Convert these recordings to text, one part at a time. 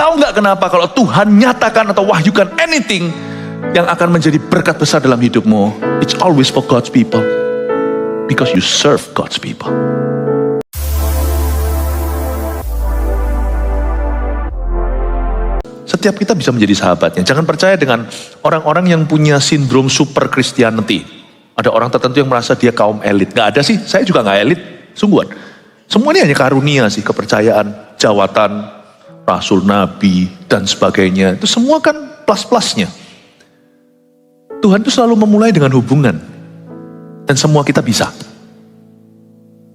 Tahu nggak kenapa kalau Tuhan nyatakan atau wahyukan anything yang akan menjadi berkat besar dalam hidupmu, it's always for God's people. Because you serve God's people. Setiap kita bisa menjadi sahabatnya. Jangan percaya dengan orang-orang yang punya sindrom super Christianity. Ada orang tertentu yang merasa dia kaum elit. Gak ada sih, saya juga gak elit. Sungguhan. Semua ini hanya karunia sih, kepercayaan, jawatan, rasul, nabi, dan sebagainya. Itu semua kan plus-plusnya. Tuhan itu selalu memulai dengan hubungan. Dan semua kita bisa.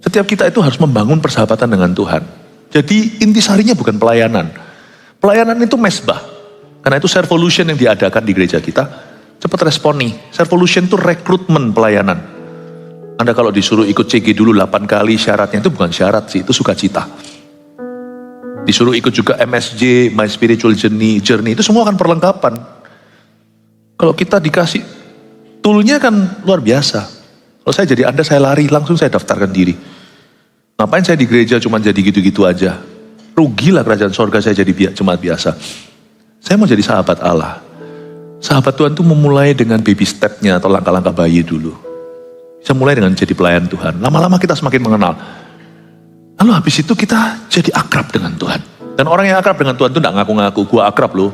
Setiap kita itu harus membangun persahabatan dengan Tuhan. Jadi intisarinya bukan pelayanan. Pelayanan itu mesbah. Karena itu servolution yang diadakan di gereja kita. Cepat respon nih. Servolution itu rekrutmen pelayanan. Anda kalau disuruh ikut CG dulu 8 kali, syaratnya itu bukan syarat sih, itu sukacita. Disuruh ikut juga MSJ, My Spiritual Journey, itu semua kan perlengkapan. Kalau kita dikasih toolnya kan luar biasa. Kalau saya jadi Anda, saya lari, langsung saya daftarkan diri. Ngapain saya di gereja cuma jadi gitu-gitu aja? Rugilah kerajaan sorga saya jadi jemaat biasa. Saya mau jadi sahabat Allah. Sahabat Tuhan itu memulai dengan baby step-nya atau langkah-langkah bayi dulu. Bisa mulai dengan jadi pelayan Tuhan. Lama-lama kita semakin mengenal. Lalu habis itu kita jadi akrab dengan Tuhan. Dan orang yang akrab dengan Tuhan itu tidak ngaku-ngaku, gua akrab loh.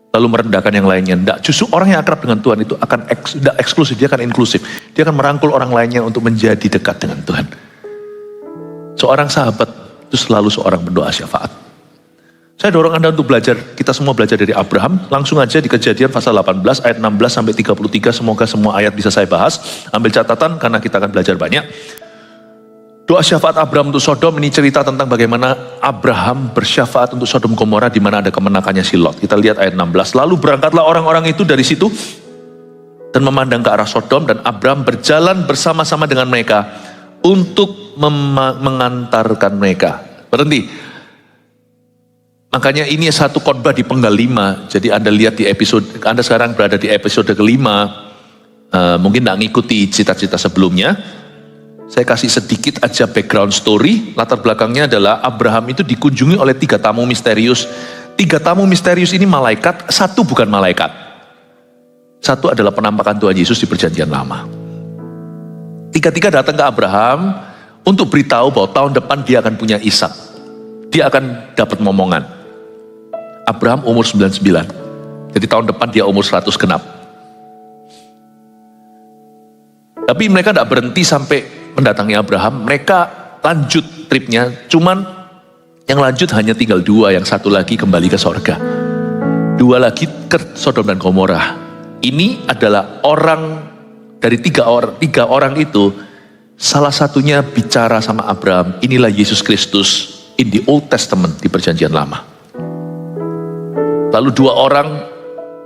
Lalu merendahkan yang lainnya. Tidak, justru orang yang akrab dengan Tuhan itu akan tidak eksklusif, dia akan inklusif. Dia akan merangkul orang lainnya untuk menjadi dekat dengan Tuhan. Seorang sahabat itu selalu seorang pendoa syafaat. Saya dorong Anda untuk belajar, kita semua belajar dari Abraham. Langsung aja di Kejadian pasal 18 ayat 16 sampai 33. Semoga semua ayat bisa saya bahas. Ambil catatan karena kita akan belajar banyak. Doa syafaat Abraham untuk Sodom ini cerita tentang bagaimana Abraham bersyafaat untuk Sodom Gomora di mana ada kemenakannya si Lot. Kita lihat ayat 16. Lalu berangkatlah orang-orang itu dari situ dan memandang ke arah Sodom, dan Abraham berjalan bersama-sama dengan mereka untuk mengantarkan mereka. Berhenti. Makanya ini satu khotbah di penggal 5. Jadi Anda lihat di episode, Anda sekarang berada di episode kelima. Mungkin tidak ngikuti cita-cita sebelumnya. Saya kasih sedikit aja background story. Latar belakangnya adalah Abraham itu dikunjungi oleh 3 tamu misterius. 3 tamu misterius ini malaikat, 1 bukan malaikat. 1 adalah penampakan Tuhan Yesus di perjanjian lama. 3 datang ke Abraham untuk beritahu bahwa tahun depan dia akan punya Ishak. Dia akan dapat momongan. Abraham umur 99. Jadi tahun depan dia umur 100 genap. Tapi mereka tidak berhenti sampai mendatangi Abraham. Mereka lanjut tripnya. Cuman yang lanjut hanya tinggal 2. Yang 1 lagi kembali ke sorga. 2 lagi ke Sodom dan Gomora. Ini adalah orang dari 3 orang itu. Salah satunya bicara sama Abraham. Inilah Yesus Kristus in the Old Testament, di perjanjian lama. Lalu 2 orang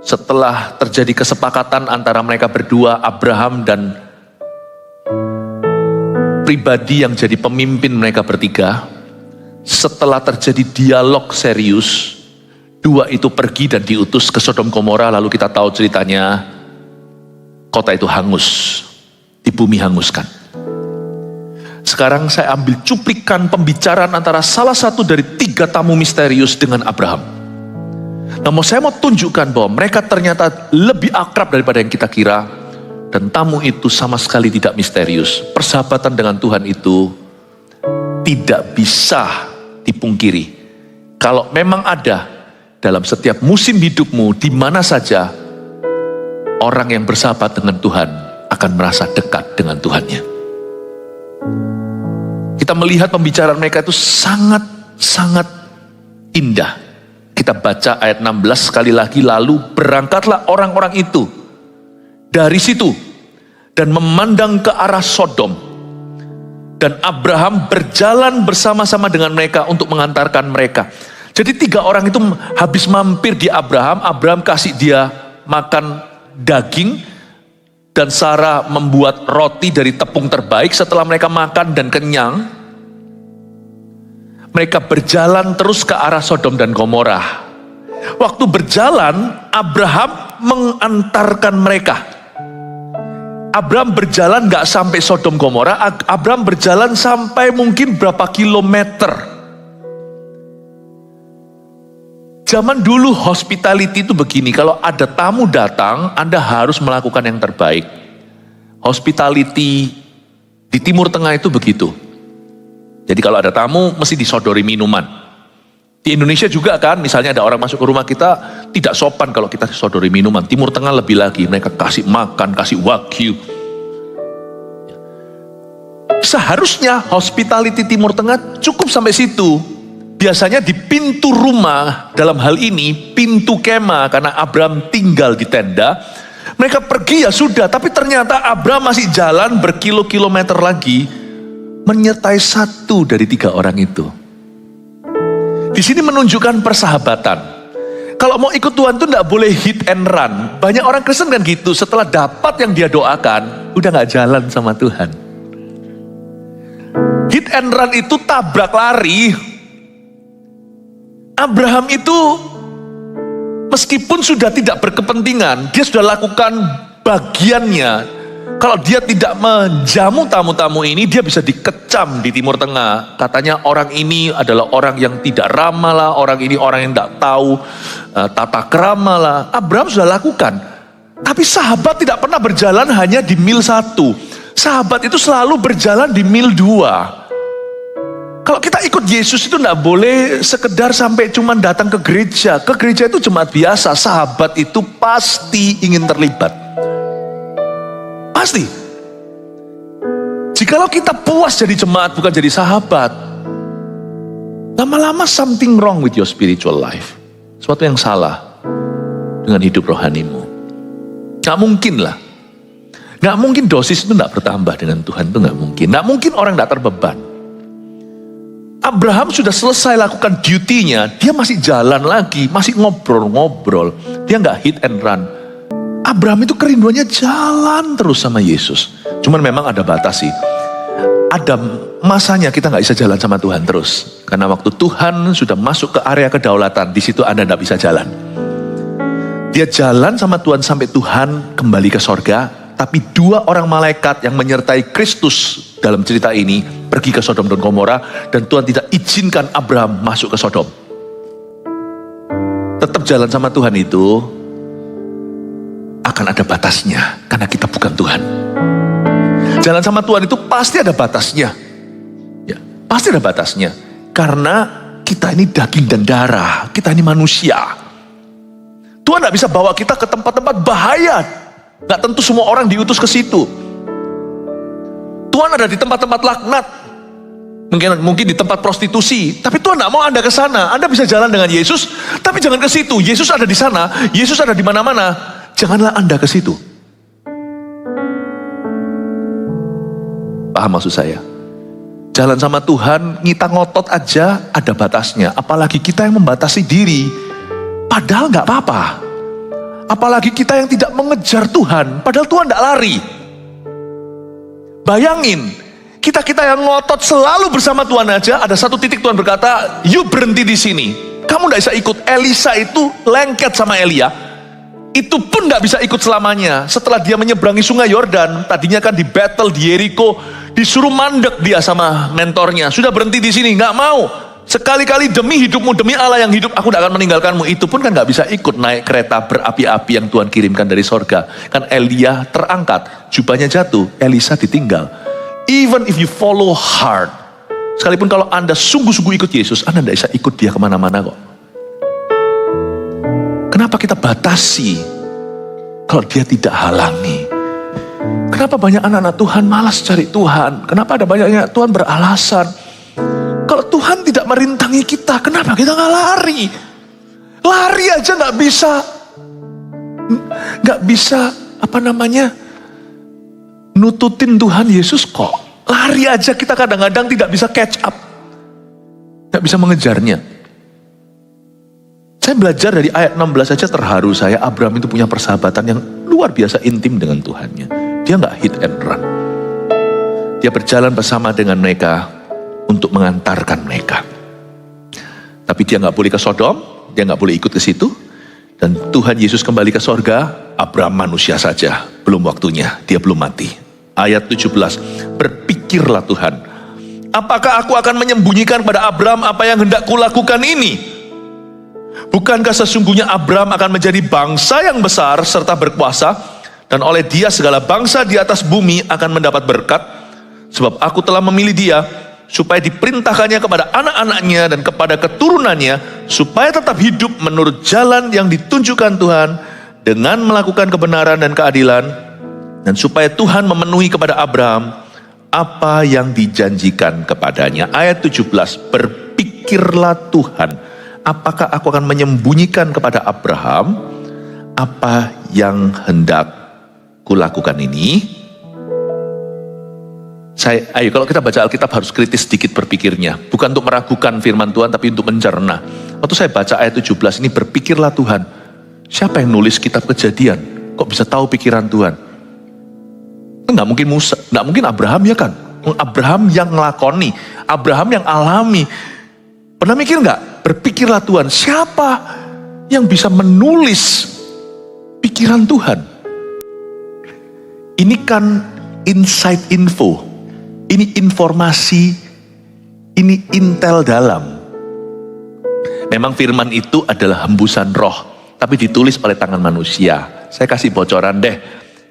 setelah terjadi kesepakatan antara mereka berdua, Abraham dan pribadi yang jadi pemimpin mereka bertiga, setelah terjadi dialog serius, 2 itu pergi dan diutus ke Sodom Gomora. Lalu kita tahu ceritanya, kota itu hangus, di bumi hanguskan. Sekarang saya ambil cuplikan pembicaraan antara salah satu dari 3 tamu misterius dengan Abraham. Namun saya mau tunjukkan bahwa mereka ternyata lebih akrab daripada yang kita kira. Dan tamu itu sama sekali tidak misterius. Persahabatan dengan Tuhan itu tidak bisa dipungkiri. Kalau memang ada dalam setiap musim hidupmu, di mana saja, orang yang bersahabat dengan Tuhan akan merasa dekat dengan Tuhannya. Kita melihat pembicaraan mereka itu sangat-sangat indah. Kita baca ayat 16 sekali lagi. Lalu berangkatlah orang-orang itu dari situ dan memandang ke arah Sodom. Dan Abraham berjalan bersama-sama dengan mereka untuk mengantarkan mereka. Jadi 3 orang itu habis mampir di Abraham. Abraham kasih dia makan daging. Dan Sarah membuat roti dari tepung terbaik. Setelah mereka makan dan kenyang, mereka berjalan terus ke arah Sodom dan Gomora. Waktu berjalan, Abraham mengantarkan mereka. Abraham berjalan gak sampai Sodom Gomora. Abraham berjalan sampai mungkin berapa kilometer. Zaman dulu hospitality itu begini, kalau ada tamu datang, Anda harus melakukan yang terbaik. Hospitality di Timur Tengah itu begitu. Jadi kalau ada tamu, mesti disodori minuman. Di Indonesia juga kan, misalnya ada orang masuk ke rumah kita, tidak sopan kalau kita disodori minuman. Timur Tengah lebih lagi, mereka kasih makan, kasih wagyu. Seharusnya hospitality Timur Tengah cukup sampai situ. Biasanya di pintu rumah, dalam hal ini pintu kemah, karena Abraham tinggal di tenda. Mereka pergi ya sudah, tapi ternyata Abraham masih jalan berkilo-kilometer lagi, menyertai satu dari 3 orang itu. Di sini menunjukkan persahabatan. Kalau mau ikut Tuhan tuh nggak boleh hit and run. Banyak orang Kristen kan gitu, setelah dapat yang dia doakan, udah nggak jalan sama Tuhan. Hit and run itu tabrak lari. Abraham itu meskipun sudah tidak berkepentingan, dia sudah lakukan bagiannya. Kalau dia tidak menjamu tamu-tamu ini, dia bisa dikecam di Timur Tengah. Katanya orang ini adalah orang yang tidak ramah lah, orang ini orang yang tidak tahu tata krama lah. Abraham sudah lakukan. Tapi sahabat tidak pernah berjalan hanya di mil 1. Sahabat itu selalu berjalan di mil 2. Kalau kita ikut Yesus itu tidak boleh sekedar sampai cuman datang ke gereja. Ke gereja itu jemaat biasa, sahabat itu pasti ingin terlibat. Pasti. Jikalau kita puas jadi jemaat bukan jadi sahabat, lama-lama something wrong with your spiritual life. Sesuatu yang salah dengan hidup rohanimu. Gak mungkin lah. Gak mungkin dosis itu gak bertambah dengan Tuhan, itu gak mungkin. Gak mungkin orang gak terbeban. Abraham sudah selesai lakukan duty-nya, dia masih jalan lagi, masih ngobrol-ngobrol. Dia gak hit and run. Abraham itu kerinduannya jalan terus sama Yesus. Cuman memang ada batas sih. Ada masanya kita gak bisa jalan sama Tuhan terus. Karena waktu Tuhan sudah masuk ke area kedaulatan, di situ Anda gak bisa jalan. Dia jalan sama Tuhan sampai Tuhan kembali ke sorga. Tapi 2 orang malaikat yang menyertai Kristus dalam cerita ini pergi ke Sodom dan Gomora, dan Tuhan tidak izinkan Abraham masuk ke Sodom. Tetap jalan sama Tuhan itu akan ada batasnya, karena kita bukan Tuhan. Jalan sama Tuhan itu pasti ada batasnya. Ya, pasti ada batasnya. Karena kita ini daging dan darah, kita ini manusia. Tuhan gak bisa bawa kita ke tempat-tempat bahaya. Gak tentu semua orang diutus ke situ. Tuhan ada di tempat-tempat laknat. Mungkin di tempat prostitusi. Tapi Tuhan gak mau Anda ke sana. Anda bisa jalan dengan Yesus, tapi jangan ke situ. Yesus ada di sana, Yesus ada di mana-mana. Janganlah Anda ke situ. Paham maksud saya? Jalan sama Tuhan, ngita ngotot aja ada batasnya. Apalagi kita yang membatasi diri. Padahal gak apa-apa. Apalagi kita yang tidak mengejar Tuhan, padahal Tuhan tidak lari. Bayangin, kita yang ngotot selalu bersama Tuhan aja, ada satu titik Tuhan berkata, you berhenti di sini. Kamu tidak bisa ikut. Elisa itu lengket sama Elia. Itu pun tidak bisa ikut selamanya. Setelah dia menyeberangi sungai Yordan, tadinya kan di battle di Yeriko, disuruh mandek dia sama mentornya. Sudah berhenti di sini, nggak mau. Sekali-kali demi hidupmu, demi Allah yang hidup, aku tidak akan meninggalkanmu. Itu pun kan gak bisa ikut naik kereta berapi-api yang Tuhan kirimkan dari sorga. Kan Elia terangkat, jubahnya jatuh, Elisa ditinggal. Even if you follow hard, sekalipun kalau Anda sungguh-sungguh ikut Yesus, Anda tidak bisa ikut dia kemana-mana kok. Kenapa kita batasi kalau dia tidak halangi? Kenapa banyak anak-anak Tuhan malas cari Tuhan? Kenapa ada banyaknya Tuhan beralasan? Kalau Tuhan tidak merintangi kita, kenapa kita gak lari? Lari aja gak bisa nututin Tuhan Yesus kok. Lari aja kita kadang-kadang tidak bisa catch up. Gak bisa mengejarnya. Saya belajar dari ayat 16 saja terharu saya. Abraham itu punya persahabatan yang luar biasa intim dengan Tuhannya. Dia gak hit and run. Dia berjalan bersama dengan mereka untuk mengantarkan mereka. Tapi dia gak boleh ke Sodom, dia gak boleh ikut ke situ. Dan Tuhan Yesus kembali ke sorga, Abraham manusia saja, belum waktunya, dia belum mati. Ayat 17, berpikirlah Tuhan, apakah aku akan menyembunyikan pada Abraham apa yang hendak kulakukan ini? Bukankah sesungguhnya Abraham akan menjadi bangsa yang besar serta berkuasa, dan oleh dia segala bangsa di atas bumi akan mendapat berkat? Sebab aku telah memilih dia, supaya diperintahkannya kepada anak-anaknya dan kepada keturunannya, supaya tetap hidup menurut jalan yang ditunjukkan Tuhan, dengan melakukan kebenaran dan keadilan, dan supaya Tuhan memenuhi kepada Abraham apa yang dijanjikan kepadanya. Ayat 17, berpikirlah Tuhan, apakah aku akan menyembunyikan kepada Abraham apa yang hendak kulakukan ini? Ayo kalau kita baca Alkitab harus kritis sedikit berpikirnya. Bukan untuk meragukan firman Tuhan, tapi untuk mencerna. Waktu saya baca ayat 17 ini, berpikirlah Tuhan. Siapa yang nulis kitab Kejadian? Kok bisa tahu pikiran Tuhan? Nggak mungkin Musa, nggak mungkin Abraham, ya kan? Abraham yang ngelakoni, Abraham yang alami. Pernah mikir nggak? Berpikirlah Tuhan. Siapa yang bisa menulis pikiran Tuhan? Ini kan inside info. Ini informasi, ini intel dalam. Memang firman itu adalah hembusan roh, tapi ditulis oleh tangan manusia. Saya kasih bocoran deh.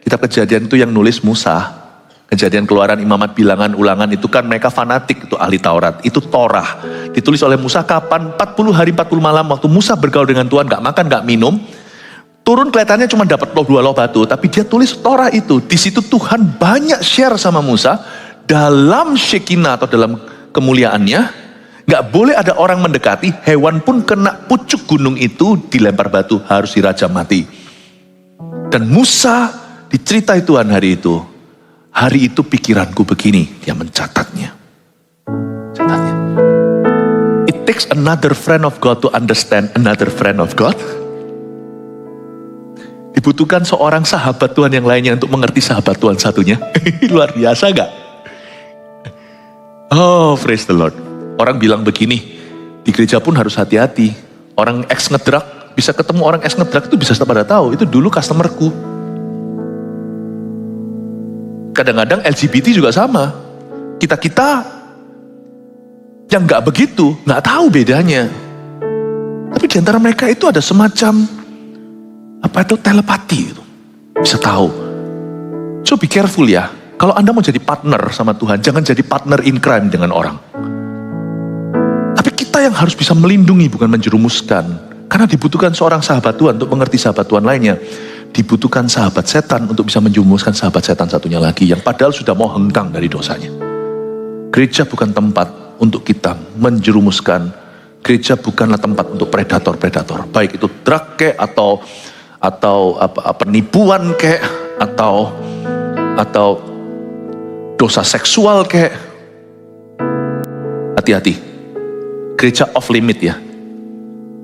Kitab Kejadian itu yang nulis Musa. Kejadian, Keluaran, Imamat, Bilangan, Ulangan itu kan mereka fanatik, itu ahli Taurat. Itu Torah. Ditulis oleh Musa kapan? 40 hari 40 malam waktu Musa bergaul dengan Tuhan, gak makan, gak minum. Turun kelihatannya cuma dapat 2 loh batu, tapi dia tulis Torah itu. Di situ Tuhan banyak share sama Musa dalam Shekinah atau dalam kemuliaannya. Gak boleh ada orang mendekati, hewan pun kena pucuk gunung itu dilempar batu, harus dirajam mati. Dan Musa diceritai Tuhan hari itu pikiranku begini, dia mencatatnya. Catatnya. It takes another friend of God to understand another friend of God. Dibutuhkan seorang sahabat Tuhan yang lainnya untuk mengerti sahabat Tuhan satunya. Luar biasa gak? Oh, praise the Lord. Orang bilang begini, di gereja pun harus hati-hati. Orang ex ngedrak, bisa ketemu orang ex ngedrak itu bisa pada tahu, itu dulu customerku. Kadang-kadang LGBT juga sama. Kita yang gak begitu, gak tahu bedanya. Tapi di antara mereka itu ada semacam telepati gitu. Bisa tahu. So be careful ya. Kalau Anda mau jadi partner sama Tuhan, jangan jadi partner in crime dengan orang. Tapi kita yang harus bisa melindungi, bukan menjerumuskan. Karena dibutuhkan seorang sahabat Tuhan untuk mengerti sahabat Tuhan lainnya. Dibutuhkan sahabat setan untuk bisa menjerumuskan sahabat setan satunya lagi, yang padahal sudah mau hengkang dari dosanya. Gereja bukan tempat untuk kita menjerumuskan. Gereja bukanlah tempat untuk predator-predator. Baik itu drug kek, atau penipuan kek, atau dosa seksual kek. Hati-hati. Gereja off limit ya.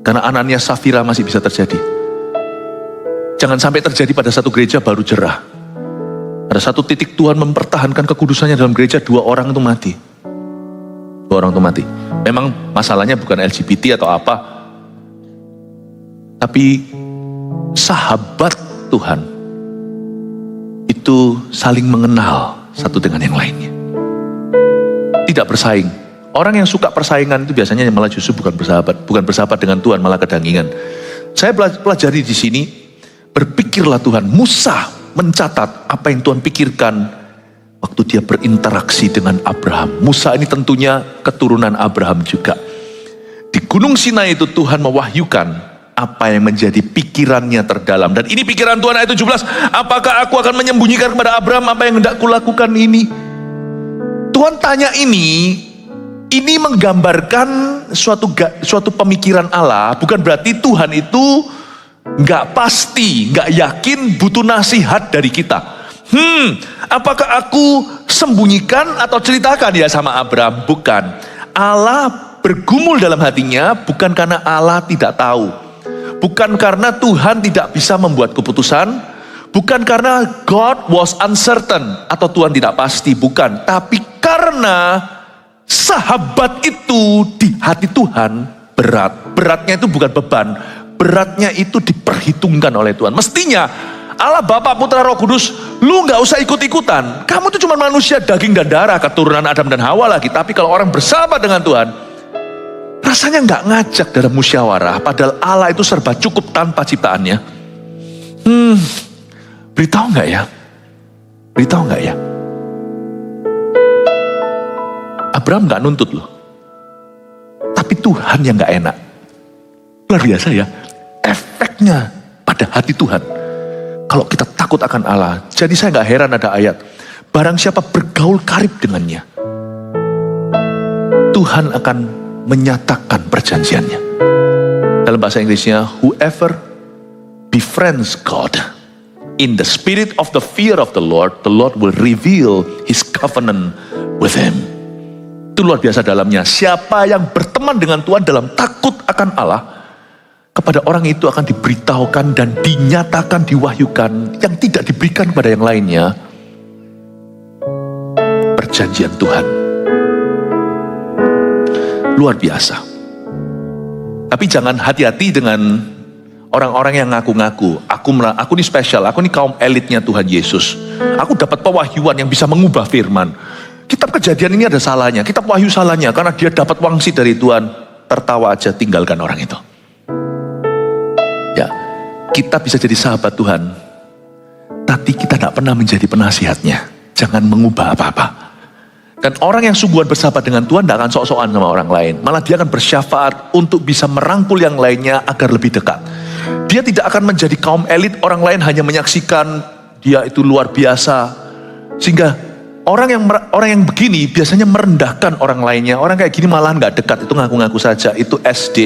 Karena Anania Safira masih bisa terjadi. Jangan sampai terjadi pada satu gereja baru jerah. Pada satu titik Tuhan mempertahankan kekudusannya dalam gereja, 2 orang itu mati. 2 orang itu mati. Memang masalahnya bukan LGBT atau apa. Tapi sahabat Tuhan itu saling mengenal satu dengan yang lainnya. Tidak bersaing. Orang yang suka persaingan itu biasanya malah justru bukan bersahabat dengan Tuhan, malah kedangingan. Saya pelajari di sini, berpikirlah Tuhan. Musa mencatat apa yang Tuhan pikirkan waktu dia berinteraksi dengan Abraham. Musa ini tentunya keturunan Abraham juga. Di Gunung Sinai itu Tuhan mewahyukan apa yang menjadi pikirannya terdalam. Dan ini pikiran Tuhan ayat 17. Apakah aku akan menyembunyikan kepada Abraham apa yang hendak kulakukan ini? Tuhan tanya ini menggambarkan suatu pemikiran Allah. Bukan berarti Tuhan itu gak pasti, gak yakin, butuh nasihat dari kita. Apakah aku sembunyikan atau ceritakan ya sama Abraham? Bukan. Allah bergumul dalam hatinya bukan karena Allah tidak tahu. Bukan karena Tuhan tidak bisa membuat keputusan. Bukan karena God was uncertain atau Tuhan tidak pasti. Bukan. Tapi karena sahabat itu di hati Tuhan berat. Beratnya itu bukan beban. Beratnya itu diperhitungkan oleh Tuhan. Mestinya Allah Bapa, Putra, Roh Kudus, lu gak usah ikut-ikutan. Kamu itu cuma manusia daging dan darah, keturunan Adam dan Hawa lagi. Tapi kalau orang bersahabat dengan Tuhan, rasanya nggak ngajak dalam musyawarah, padahal Allah itu serba cukup tanpa ciptaannya. Beritahu nggak ya? Beritahu nggak ya? Abraham nggak nuntut loh. Tapi Tuhan yang nggak enak. Luar biasa ya. Efeknya pada hati Tuhan. Kalau kita takut akan Allah. Jadi saya nggak heran ada ayat. Barang siapa bergaul karib dengannya, Tuhan akan menyatakan perjanjiannya. Dalam bahasa Inggrisnya, whoever befriends God in the spirit of the fear of the Lord will reveal His covenant with him. Itu luar biasa dalamnya. Siapa yang berteman dengan Tuhan dalam takut akan Allah, kepada orang itu akan diberitahukan dan dinyatakan, diwahyukan yang tidak diberikan kepada yang lainnya. Perjanjian Tuhan. Luar biasa. Tapi jangan hati-hati dengan orang-orang yang ngaku-ngaku, aku ini spesial, aku ini kaum elitnya Tuhan Yesus. Aku dapat pewahyuan yang bisa mengubah firman. Kitab Kejadian ini ada salahnya, kitab Wahyu salahnya, karena dia dapat wangsit dari Tuhan. Tertawa aja, tinggalkan orang itu. Ya, kita bisa jadi sahabat Tuhan, tapi kita tidak pernah menjadi penasihatnya. Jangan mengubah apa-apa. Dan orang yang sungguhan bersahabat dengan Tuhan tidak akan sok-sokan sama orang lain. Malah dia akan bersyafaat untuk bisa merangkul yang lainnya agar lebih dekat. Dia tidak akan menjadi kaum elit, orang lain hanya menyaksikan dia itu luar biasa. Sehingga orang yang begini biasanya merendahkan orang lainnya. Orang kayak gini malah nggak dekat, itu ngaku-ngaku saja. Itu SKSD,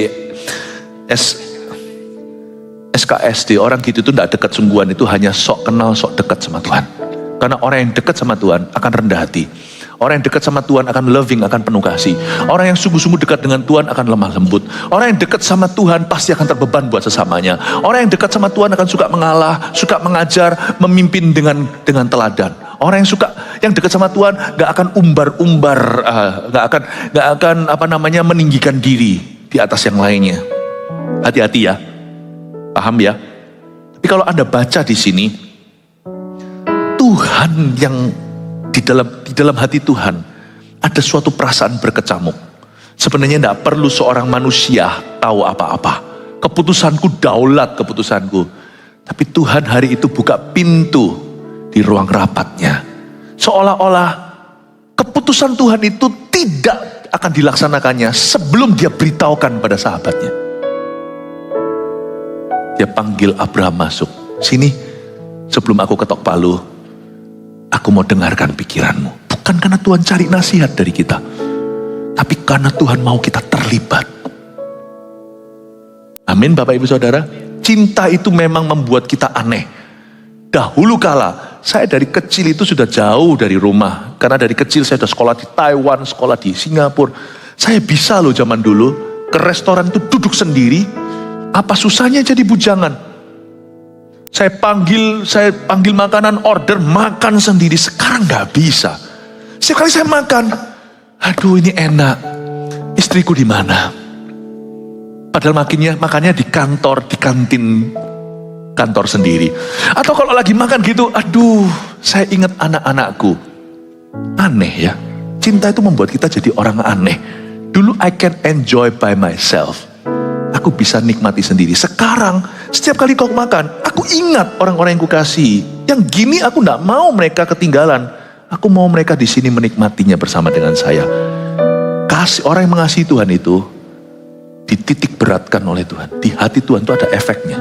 orang gitu itu tidak dekat sungguhan, itu hanya sok kenal, sok dekat sama Tuhan. Karena orang yang dekat sama Tuhan akan rendah hati. Orang yang dekat sama Tuhan akan loving, akan penuh kasih. Orang yang sungguh-sungguh dekat dengan Tuhan akan lemah lembut. Orang yang dekat sama Tuhan pasti akan terbeban buat sesamanya. Orang yang dekat sama Tuhan akan suka mengalah, suka mengajar, memimpin dengan teladan. Orang yang dekat sama Tuhan gak akan umbar-umbar, gak akan meninggikan diri di atas yang lainnya. Hati-hati ya, paham ya? Tapi kalau Anda baca di sini, Tuhan yang di dalam hati Tuhan ada suatu perasaan berkecamuk. Sebenarnya tidak perlu seorang manusia tahu apa-apa. Keputusanku daulat keputusanku. Tapi Tuhan hari itu buka pintu di ruang rapatnya. Seolah-olah keputusan Tuhan itu tidak akan dilaksanakannya sebelum dia beritahukan pada sahabatnya. Dia panggil Abraham masuk. Sini, sebelum aku ketok palu, aku mau dengarkan pikiranmu. Bukan karena Tuhan cari nasihat dari kita, tapi karena Tuhan mau kita terlibat. Amin Bapak Ibu Saudara. Cinta itu memang membuat kita aneh. Dahulu kala, saya dari kecil itu sudah jauh dari rumah. Karena dari kecil saya sudah sekolah di Taiwan, sekolah di Singapura. Saya bisa loh zaman dulu, ke restoran itu duduk sendiri. Apa susahnya jadi bujangan? Saya panggil makanan, order, makan sendiri. Sekarang gak bisa. Setiap kali saya makan, aduh ini enak. Istriku di mana? Padahal makannya di kantor, di kantin kantor sendiri. Atau kalau lagi makan gitu, aduh, saya ingat anak-anakku. Aneh ya. Cinta itu membuat kita jadi orang aneh. Dulu I can enjoy by myself. Aku bisa nikmati sendiri. Sekarang, setiap kali kau makan, aku ingat orang-orang yang kukasihi. Yang gini aku tidak mau mereka ketinggalan. Aku mau mereka di sini menikmatinya bersama dengan saya. Orang yang mengasihi Tuhan itu dititik beratkan oleh Tuhan. Di hati Tuhan itu ada efeknya.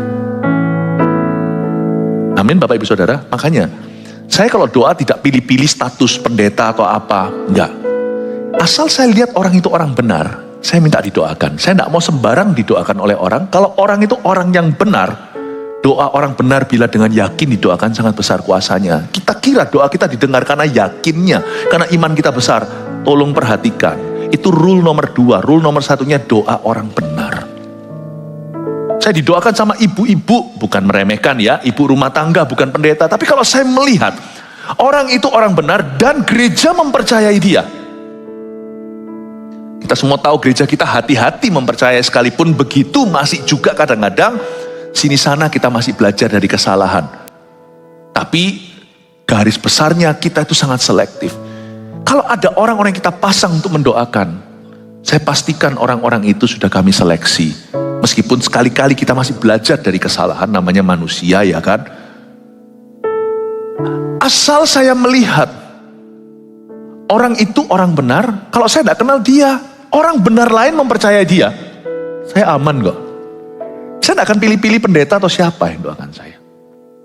Amin Bapak Ibu Saudara. Makanya, saya kalau doa tidak pilih-pilih status pendeta atau apa. Enggak. Asal saya lihat orang itu orang benar, saya minta didoakan. Saya tidak mau sembarang didoakan oleh orang. Kalau orang itu orang yang benar, doa orang benar bila dengan yakin didoakan sangat besar kuasanya. Kita kira doa kita didengar karena yakinnya, karena iman kita besar. Tolong perhatikan, itu rule nomor 2. Rule nomor 1-nya doa orang benar. Saya didoakan sama ibu-ibu, bukan meremehkan ya, ibu rumah tangga, bukan pendeta. Tapi kalau saya melihat orang itu orang benar dan gereja mempercayai dia. Kita semua tahu gereja kita hati-hati mempercayai, sekalipun begitu masih juga kadang-kadang sini sana kita masih belajar dari kesalahan. Tapi garis besarnya kita itu sangat selektif. Kalau ada orang-orang yang kita pasang untuk mendoakan, Saya pastikan orang-orang itu sudah kami seleksi. Meskipun sekali-kali kita masih belajar dari kesalahan, namanya manusia ya kan. Asal saya melihat orang itu orang benar, kalau saya tidak kenal dia, orang benar lain mempercayai dia, saya aman kok. Saya tidak akan pilih-pilih pendeta atau siapa yang doakan saya.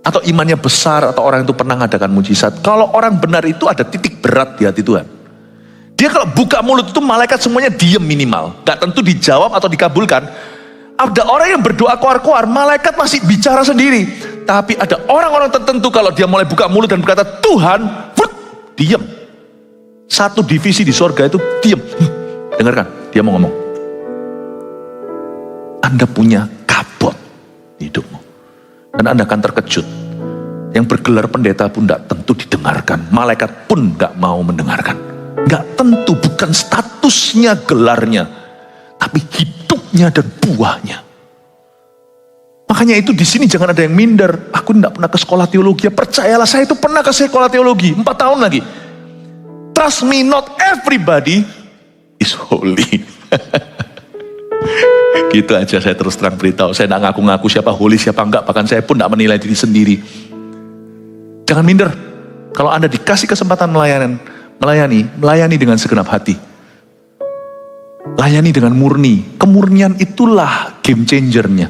Atau imannya besar, atau orang itu pernah mengadakan mujizat. Kalau orang benar itu ada titik berat di hati Tuhan. Dia kalau buka mulut itu malaikat semuanya diem minimal. Gak tentu dijawab atau dikabulkan. Ada orang yang berdoa koar-koar, malaikat masih bicara sendiri. Tapi ada orang-orang tertentu kalau dia mulai buka mulut dan berkata Tuhan, diem. Satu divisi di sorga itu diem. Dengarkan, dia mau ngomong. Anda punya kabut di hidupmu. Dan Anda akan terkejut. Yang bergelar pendeta pun tidak tentu didengarkan. Malaikat pun tidak mau mendengarkan. Tidak tentu, bukan statusnya, gelarnya. Tapi hidupnya dan buahnya. Makanya itu di sini jangan ada yang minder. Aku tidak pernah ke sekolah teologi. Percayalah, saya itu pernah ke sekolah teologi. 4 tahun lagi. Trust me, not everybody is holy. Gitu aja saya terus terang beritahu. Saya tidak ngaku-ngaku siapa holy, siapa enggak. Bahkan saya pun tidak menilai diri sendiri. Jangan minder. Kalau Anda dikasih kesempatan melayani dengan segenap hati. Layani dengan murni. Kemurnian itulah game changernya.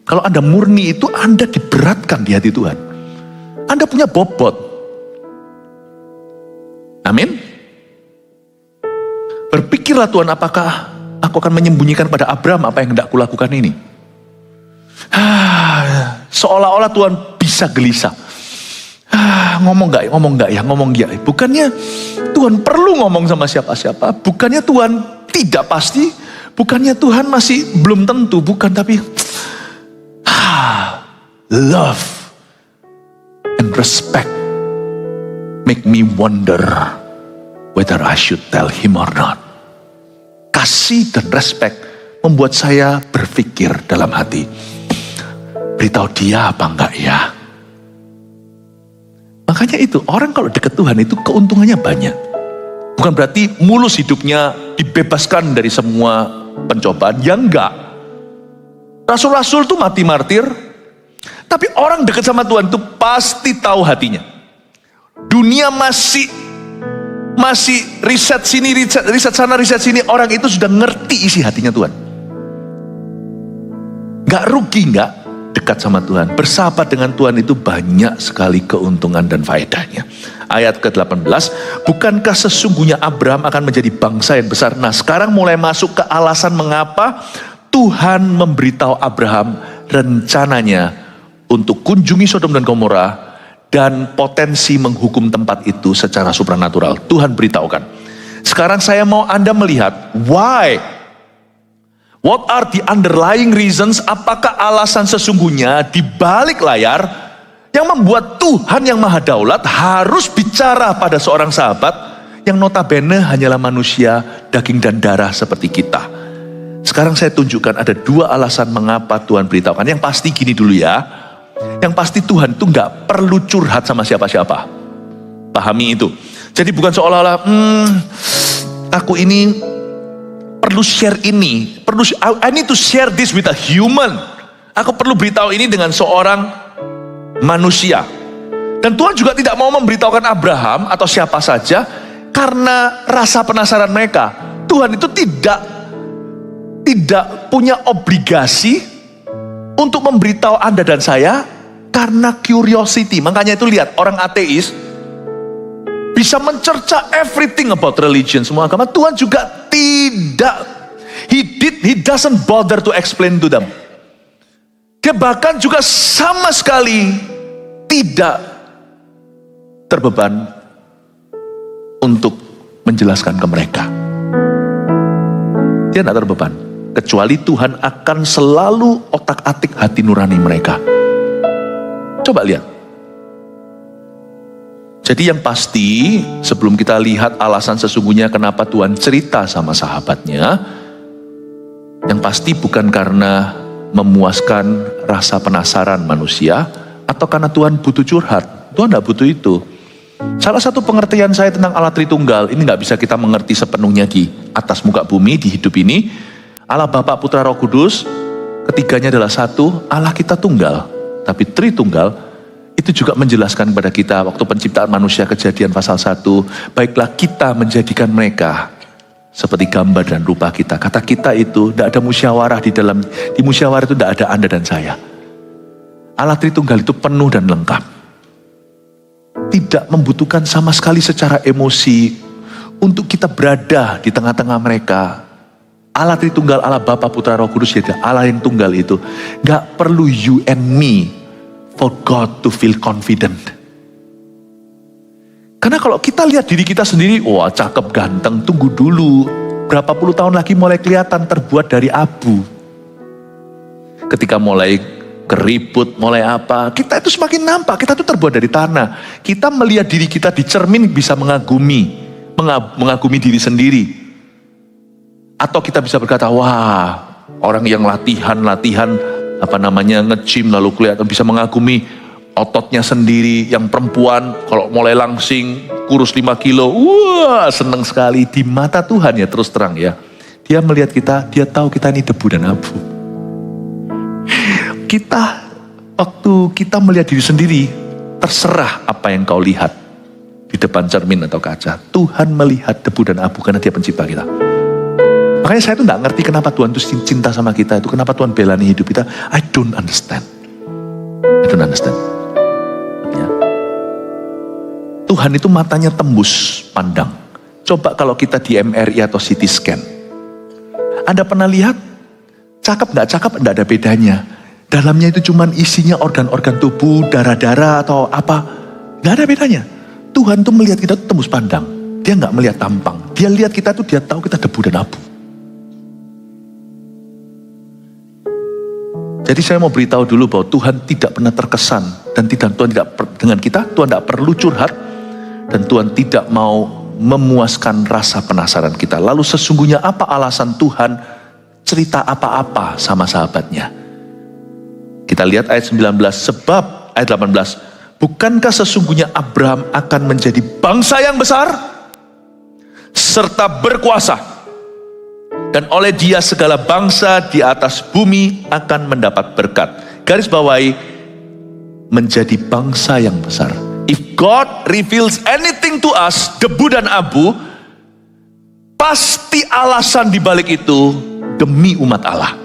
Kalau Anda murni itu, Anda diberatkan di hati Tuhan. Anda punya bobot. Amin. Berpikirlah Tuhan, apakah aku akan menyembunyikan pada Abraham apa yang hendak kulakukan ini. Seolah-olah Tuhan bisa gelisah. Ngomong gak ya. Bukannya Tuhan perlu ngomong sama siapa-siapa. Bukannya Tuhan tidak pasti. Bukannya Tuhan masih belum tentu. Bukan, tapi love and respect make me wonder whether I should tell him or not. Kasih dan respect membuat saya berpikir dalam hati, beritahu dia apa enggak ya. Makanya itu, orang kalau dekat Tuhan itu keuntungannya banyak. Bukan berarti mulus hidupnya dibebaskan dari semua pencobaan, ya enggak. Rasul-rasul itu mati martir, tapi orang dekat sama Tuhan itu pasti tahu hatinya. Dunia masih riset sini, riset sana, riset sini. Orang itu sudah ngerti isi hatinya Tuhan. Gak rugi gak dekat sama Tuhan. Bersahabat dengan Tuhan itu banyak sekali keuntungan dan faedahnya. Ayat ke-18, bukankah sesungguhnya Abraham akan menjadi bangsa yang besar? Nah, sekarang mulai masuk ke alasan mengapa Tuhan memberitahu Abraham rencananya untuk kunjungi Sodom dan Gomora dan potensi menghukum tempat itu secara supranatural. Tuhan beritahukan. Sekarang saya mau Anda melihat why. What are the underlying reasons? Apakah alasan sesungguhnya di balik layar yang membuat Tuhan yang Maha Daulat harus bicara pada seorang sahabat yang notabene hanyalah manusia daging dan darah seperti kita. Sekarang saya tunjukkan ada 2 alasan mengapa Tuhan beritahukan. Yang pasti gini dulu ya. Yang pasti Tuhan itu gak perlu curhat sama siapa-siapa. Pahami itu. Jadi bukan seolah-olah, aku ini perlu share ini. I need to share this with a human. Aku perlu beritahu ini dengan seorang manusia. Dan Tuhan juga tidak mau memberitahukan Abraham atau siapa saja karena rasa penasaran mereka. Tuhan itu tidak punya obligasi untuk memberitahu Anda dan saya karena curiosity. Makanya itu lihat, orang ateis bisa mencerca everything about religion, semua agama. Tuhan juga tidak. He doesn't bother to explain to them. Dia bahkan juga sama sekali tidak terbeban untuk menjelaskan ke mereka. Dia tidak terbeban. Kecuali Tuhan akan selalu otak-atik hati nurani mereka. Coba lihat. Jadi yang pasti, sebelum kita lihat alasan sesungguhnya kenapa Tuhan cerita sama sahabatnya, yang pasti bukan karena memuaskan rasa penasaran manusia, atau karena Tuhan butuh curhat. Tuhan tidak butuh itu. Salah satu pengertian saya tentang Allah Tritunggal, ini nggak bisa kita mengerti sepenuhnya di atas muka bumi, di hidup ini. Allah Bapa, Putra, Roh Kudus, ketiganya adalah satu, Allah kita tunggal. Tapi Tritunggal, itu juga menjelaskan kepada kita waktu penciptaan manusia Kejadian pasal 1, baiklah kita menjadikan mereka seperti gambar dan rupa kita. Kata kita itu, tidak ada musyawarah di musyawarah itu tidak ada Anda dan saya. Allah Tritunggal itu penuh dan lengkap. Tidak membutuhkan sama sekali secara emosi untuk kita berada di tengah-tengah mereka. Allah Tritunggal, Allah Bapa, Putra, Roh Kudus, ya Allah yang tunggal itu. Gak perlu you and me for God to feel confident. Karena kalau kita lihat diri kita sendiri, wah cakep ganteng, tunggu dulu. Berapa puluh tahun lagi mulai kelihatan terbuat dari abu. Ketika mulai keriput, mulai apa, kita itu semakin nampak, kita itu terbuat dari tanah. Kita melihat diri kita di cermin bisa mengagumi diri sendiri. Atau kita bisa berkata, wah orang yang latihan nge-gym lalu kelihatan bisa mengagumi ototnya sendiri. Yang perempuan kalau mulai langsing, kurus 5 kilo, wah seneng sekali. Di mata Tuhan ya terus terang ya, dia melihat kita, dia tahu kita ini debu dan abu. Waktu kita melihat diri sendiri, terserah apa yang kau lihat di depan cermin atau kaca. Tuhan melihat debu dan abu karena dia pencipta kita. Makanya saya tuh gak ngerti kenapa Tuhan tuh cinta sama kita itu. Kenapa Tuhan belani hidup kita. I don't understand. Ya. Tuhan itu matanya tembus pandang. Coba kalau kita di MRI atau CT scan. Anda pernah lihat? Cakep gak cakep gak ada bedanya. Dalamnya itu cuman isinya organ-organ tubuh, darah-darah atau apa. Gak ada bedanya. Tuhan tuh melihat kita tuh tembus pandang. Dia gak melihat tampang. Dia lihat kita tuh, dia tahu kita debu dan abu. Jadi saya mau beritahu dulu bahwa Tuhan tidak pernah terkesan. Dan Tuhan tidak dengan kita, Tuhan tidak perlu curhat. Dan Tuhan tidak mau memuaskan rasa penasaran kita. Lalu sesungguhnya apa alasan Tuhan cerita apa-apa sama sahabatnya? Kita lihat ayat 19, sebab ayat 18, bukankah sesungguhnya Abraham akan menjadi bangsa yang besar, serta berkuasa, dan oleh dia segala bangsa di atas bumi akan mendapat berkat. Garis bawahi, menjadi bangsa yang besar. If God reveals anything to us, debu dan abu, pasti alasan dibalik itu demi umat Allah.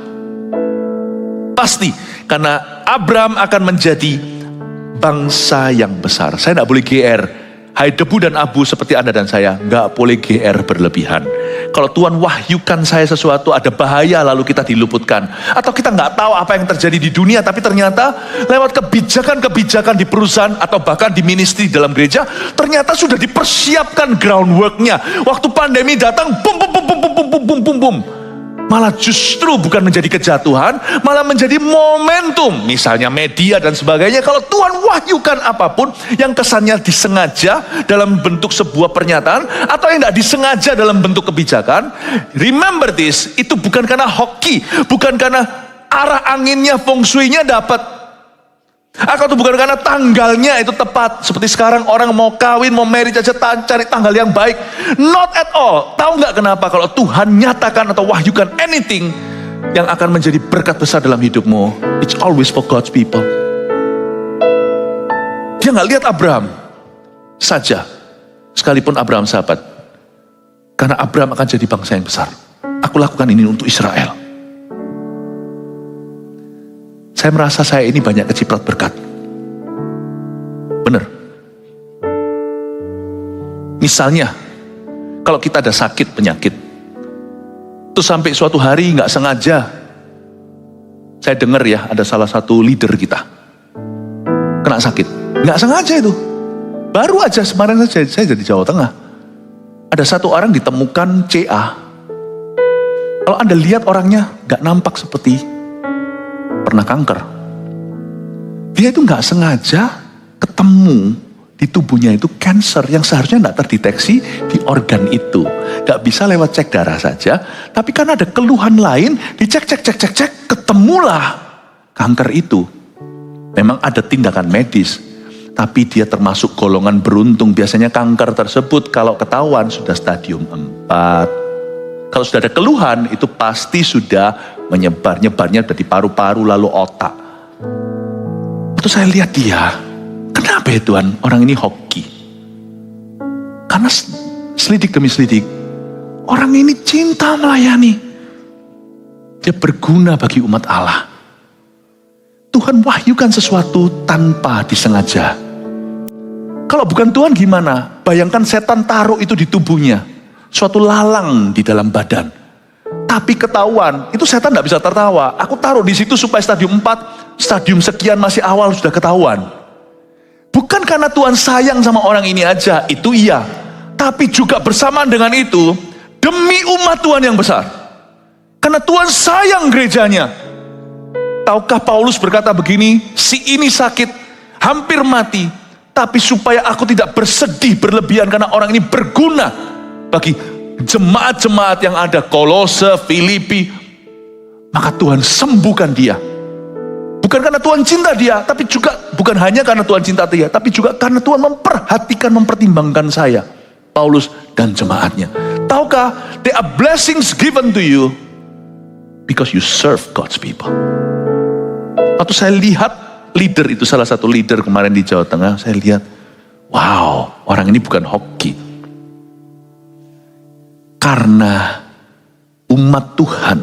Pasti. Karena Abraham akan menjadi bangsa yang besar. Saya tidak boleh GR. Hai debu dan abu seperti Anda dan saya. Nggak boleh GR berlebihan. Kalau Tuhan wahyukan saya sesuatu, ada bahaya lalu kita diluputkan. Atau kita nggak tahu apa yang terjadi di dunia. Tapi ternyata lewat kebijakan-kebijakan di perusahaan atau bahkan di ministry dalam gereja. Ternyata sudah dipersiapkan groundworknya. Waktu pandemi datang, bum. Malah justru bukan menjadi kejatuhan, malah menjadi momentum. Misalnya media dan sebagainya. Kalau Tuhan wahyukan apapun yang kesannya disengaja dalam bentuk sebuah pernyataan, atau yang tidak disengaja dalam bentuk kebijakan, remember this, itu bukan karena hoki, bukan karena arah anginnya, feng shui-nya dapat, atau itu bukan karena tanggalnya itu tepat. Seperti sekarang orang mau kawin, mau marriage aja cari tanggal yang baik. Not at all. Tahu nggak kenapa? Kalau Tuhan nyatakan atau wahyukan anything yang akan menjadi berkat besar dalam hidupmu, it's always for God's people. Dia nggak lihat Abraham saja, sekalipun Abraham sahabat. Karena Abraham akan jadi bangsa yang besar. Aku lakukan ini untuk Israel. Saya merasa saya ini banyak keciprat berkat. Benar. Misalnya, kalau kita ada sakit, penyakit. Terus sampai suatu hari nggak sengaja. Saya dengar ya, ada salah satu leader kita. Kena sakit. Nggak sengaja itu. Baru aja kemarin saya jadi Jawa Tengah. Ada satu orang ditemukan CA. Kalau Anda lihat orangnya, nggak nampak seperti pernah kanker. Dia itu nggak sengaja ketemu di tubuhnya itu cancer yang seharusnya nggak terdeteksi di organ itu. Nggak bisa lewat cek darah saja, tapi karena ada keluhan lain, dicek, ketemulah kanker itu. Memang ada tindakan medis. Tapi dia termasuk golongan beruntung. Biasanya kanker tersebut kalau ketahuan sudah stadium 4. Kalau sudah ada keluhan itu pasti sudah menyebar. Nyebarnya sudah di paru-paru lalu otak. Waktu saya lihat dia, kenapa ya Tuhan orang ini hoki? Karena selidik demi selidik, orang ini cinta melayani. Dia berguna bagi umat Allah. Tuhan wahyukan sesuatu tanpa disengaja. Kalau bukan Tuhan gimana? Bayangkan setan taruh itu di tubuhnya. Suatu lalang di dalam badan. Tapi ketahuan, itu setan tidak bisa tertawa. Aku taruh di situ supaya stadium 4, stadium sekian masih awal sudah ketahuan. Bukan karena Tuhan sayang sama orang ini aja, itu iya. Tapi juga bersamaan dengan itu, demi umat Tuhan yang besar. Karena Tuhan sayang gerejanya. Tahukah Paulus berkata begini, si ini sakit, hampir mati, tapi supaya aku tidak bersedih berlebihan karena orang ini berguna bagi jemaat-jemaat yang ada, Kolose, Filipi, maka Tuhan sembuhkan dia. Bukan karena Tuhan cinta dia, tapi juga bukan hanya karena Tuhan cinta dia, tapi juga karena Tuhan memperhatikan, mempertimbangkan saya, Paulus dan jemaatnya. Tahukah, there are blessings given to you because you serve God's people. Waktu saya lihat leader itu, salah satu leader kemarin di Jawa Tengah, saya lihat, wow, orang ini bukan hoki. Karena umat Tuhan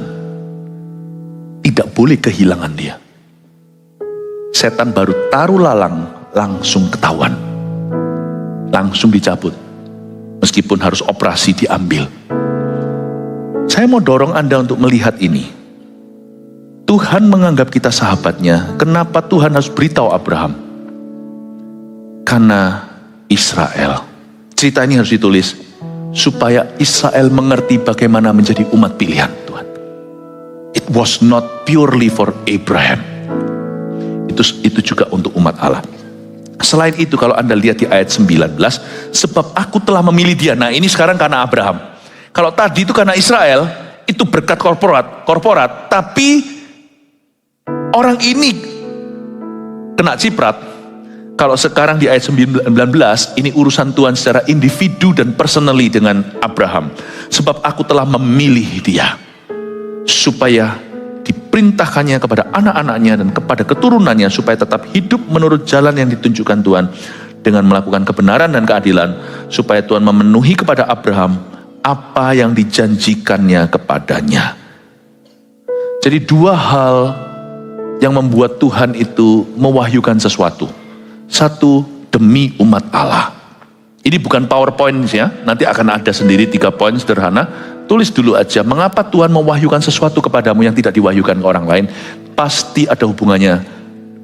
tidak boleh kehilangan dia. Setan baru taruh lalang, langsung ketahuan. Langsung dicabut. Meskipun harus operasi diambil. Saya mau dorong Anda untuk melihat ini. Tuhan menganggap kita sahabatnya. Kenapa Tuhan harus beritahu Abraham? Karena Israel. Cerita ini harus ditulis supaya Israel mengerti bagaimana menjadi umat pilihan Tuhan. It was not purely for Abraham. Itu juga untuk umat Allah. Selain itu kalau Anda lihat di ayat 19, sebab aku telah memilih dia. Nah ini sekarang karena Abraham. Kalau tadi itu karena Israel, itu berkat korporat, tapi orang ini kena ciprat. Kalau sekarang di ayat 19, ini urusan Tuhan secara individu dan personally dengan Abraham. Sebab aku telah memilih dia, supaya diperintahkannya kepada anak-anaknya dan kepada keturunannya, supaya tetap hidup menurut jalan yang ditunjukkan Tuhan, dengan melakukan kebenaran dan keadilan, supaya Tuhan memenuhi kepada Abraham apa yang dijanjikannya kepadanya. Jadi dua hal yang membuat Tuhan itu mewahyukan sesuatu. Satu, demi umat Allah. Ini bukan PowerPoint ya, nanti akan ada sendiri 3 poin sederhana. Tulis dulu aja, mengapa Tuhan mewahyukan sesuatu kepadamu yang tidak diwahyukan ke orang lain. Pasti ada hubungannya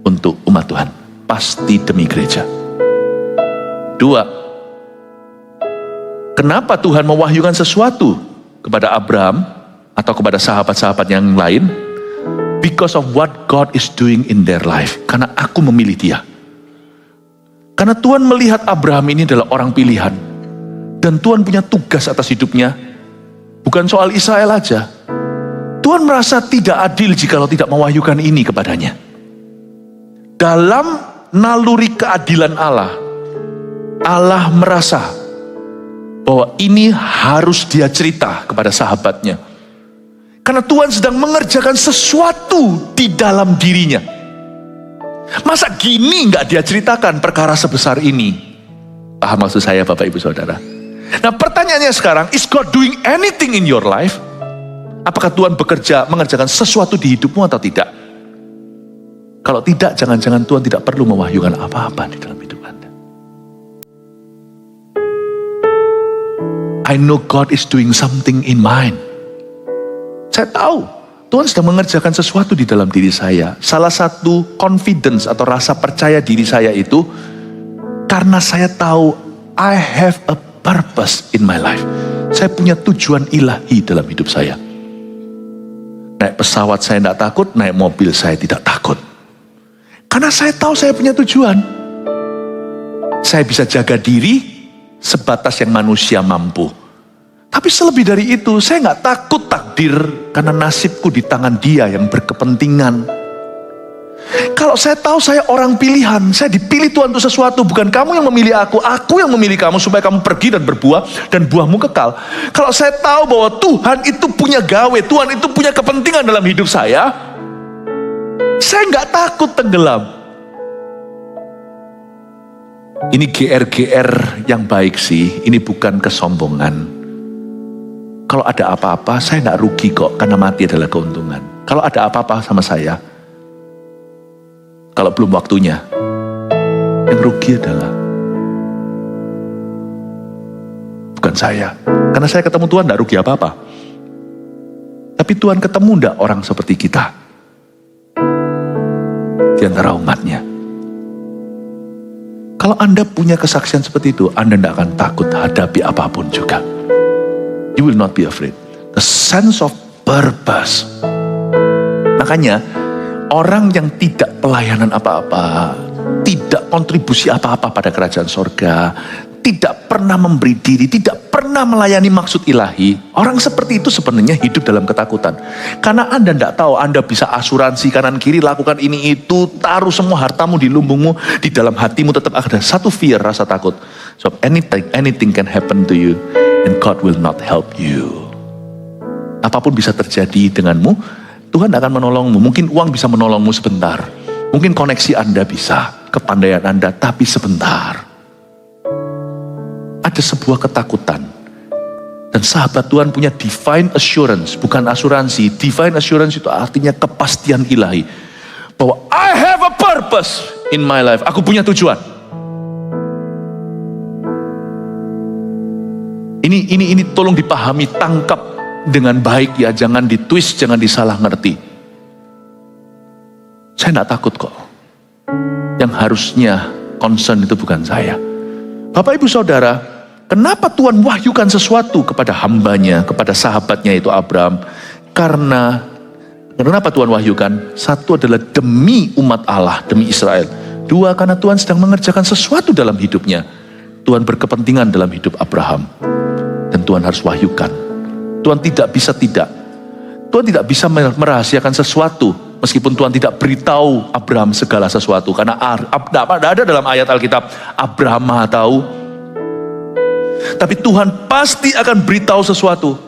untuk umat Tuhan. Pasti demi gereja. 2, kenapa Tuhan mewahyukan sesuatu kepada Abraham atau kepada sahabat-sahabat yang lain? Because of what God is doing in their life. Karena aku memilih dia. Karena Tuhan melihat Abraham ini adalah orang pilihan. Dan Tuhan punya tugas atas hidupnya. Bukan soal Israel aja. Tuhan merasa tidak adil jikalau tidak mewahyukan ini kepadanya. Dalam naluri keadilan Allah, Allah merasa bahwa ini harus dia cerita kepada sahabatnya. Karena Tuhan sedang mengerjakan sesuatu di dalam dirinya. Masa gini nggak dia ceritakan perkara sebesar ini? Paham maksud saya Bapak Ibu Saudara? Nah pertanyaannya sekarang, is God doing anything in your life? Apakah Tuhan mengerjakan sesuatu di hidupmu atau tidak? Kalau tidak, jangan-jangan Tuhan tidak perlu mewahyukan apa-apa di dalam hidup Anda. I know God is doing something in mine. Saya tahu Tuhan sedang mengerjakan sesuatu di dalam diri saya. Salah satu confidence atau rasa percaya diri saya itu karena saya tahu I have a purpose in my life. Saya punya tujuan ilahi dalam hidup saya. Naik pesawat saya tidak takut, naik mobil saya tidak takut. Karena saya tahu saya punya tujuan. Saya bisa jaga diri sebatas yang manusia mampu. Tapi selebih dari itu, saya nggak takut takdir karena nasibku di tangan Dia yang berkepentingan. Kalau saya tahu saya orang pilihan, saya dipilih Tuhan untuk sesuatu, bukan kamu yang memilih aku yang memilih kamu supaya kamu pergi dan berbuah dan buahmu kekal. Kalau saya tahu bahwa Tuhan itu punya gawe, Tuhan itu punya kepentingan dalam hidup saya nggak takut tenggelam. Ini GR-GR yang baik sih, ini bukan kesombongan. Kalau ada apa-apa, saya nggak rugi kok, karena mati adalah keuntungan. Kalau ada apa-apa sama saya, kalau belum waktunya, yang rugi adalah bukan saya. Karena saya ketemu Tuhan tidak rugi apa-apa. Tapi Tuhan ketemu tidak orang seperti kita di antara umatnya. Kalau Anda punya kesaksian seperti itu, Anda tidak akan takut hadapi apapun juga. You will not be afraid. The sense of purpose. Makanya, orang yang tidak pelayanan apa-apa, tidak kontribusi apa-apa pada kerajaan sorga, tidak pernah memberi diri, tidak pernah melayani maksud ilahi, orang seperti itu sebenarnya hidup dalam ketakutan. Karena Anda tidak tahu, Anda bisa asuransi kanan kiri, lakukan ini itu, taruh semua hartamu di lumbungmu, di dalam hatimu tetap ada satu fear, rasa takut. So anything can happen to you, and God will not help you. Apapun bisa terjadi denganmu, Tuhan akan menolongmu. Mungkin uang bisa menolongmu sebentar. Mungkin koneksi Anda bisa, kepandaian Anda, tapi sebentar. Ada sebuah ketakutan. Dan sahabat Tuhan punya divine assurance, bukan asuransi. Divine assurance itu artinya kepastian ilahi. Bahwa I have a purpose in my life. Aku punya tujuan. Ini tolong dipahami, tangkap dengan baik ya, jangan ditwist, jangan disalah ngerti. Saya tidak takut kok. Yang harusnya concern itu bukan saya. Bapak ibu saudara, kenapa Tuhan wahyukan sesuatu kepada hambanya, kepada sahabatnya itu Abraham? Karena kenapa Tuhan wahyukan? Satu adalah demi umat Allah, demi Israel. Dua, karena Tuhan sedang mengerjakan sesuatu dalam hidupnya. Tuhan berkepentingan dalam hidup Abraham. Dan Tuhan harus wahyukan. Tuhan tidak bisa tidak. Tuhan tidak bisa merahasiakan sesuatu. Meskipun Tuhan tidak beritahu Abraham segala sesuatu. Karena tidak ada dalam ayat Alkitab, Abraham maha tahu. Tapi Tuhan pasti akan beritahu sesuatu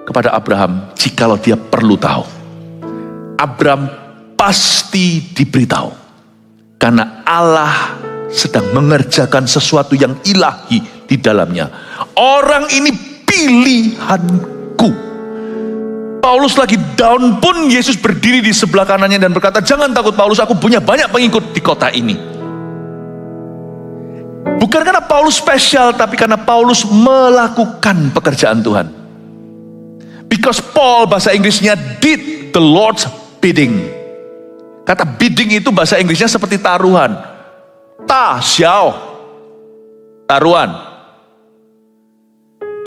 kepada Abraham jikalau dia perlu tahu. Abraham pasti diberitahu. Karena Allah sedang mengerjakan sesuatu yang ilahi di dalamnya. Orang ini pilihanku. Paulus lagi down pun Yesus berdiri di sebelah kanannya dan berkata, jangan takut Paulus, aku punya banyak pengikut di kota ini. Bukan karena Paulus spesial, tapi karena Paulus melakukan pekerjaan Tuhan. Because Paul bahasa Inggrisnya did the Lord's bidding. Kata bidding itu bahasa Inggrisnya seperti taruhan. Xiao, taruhan.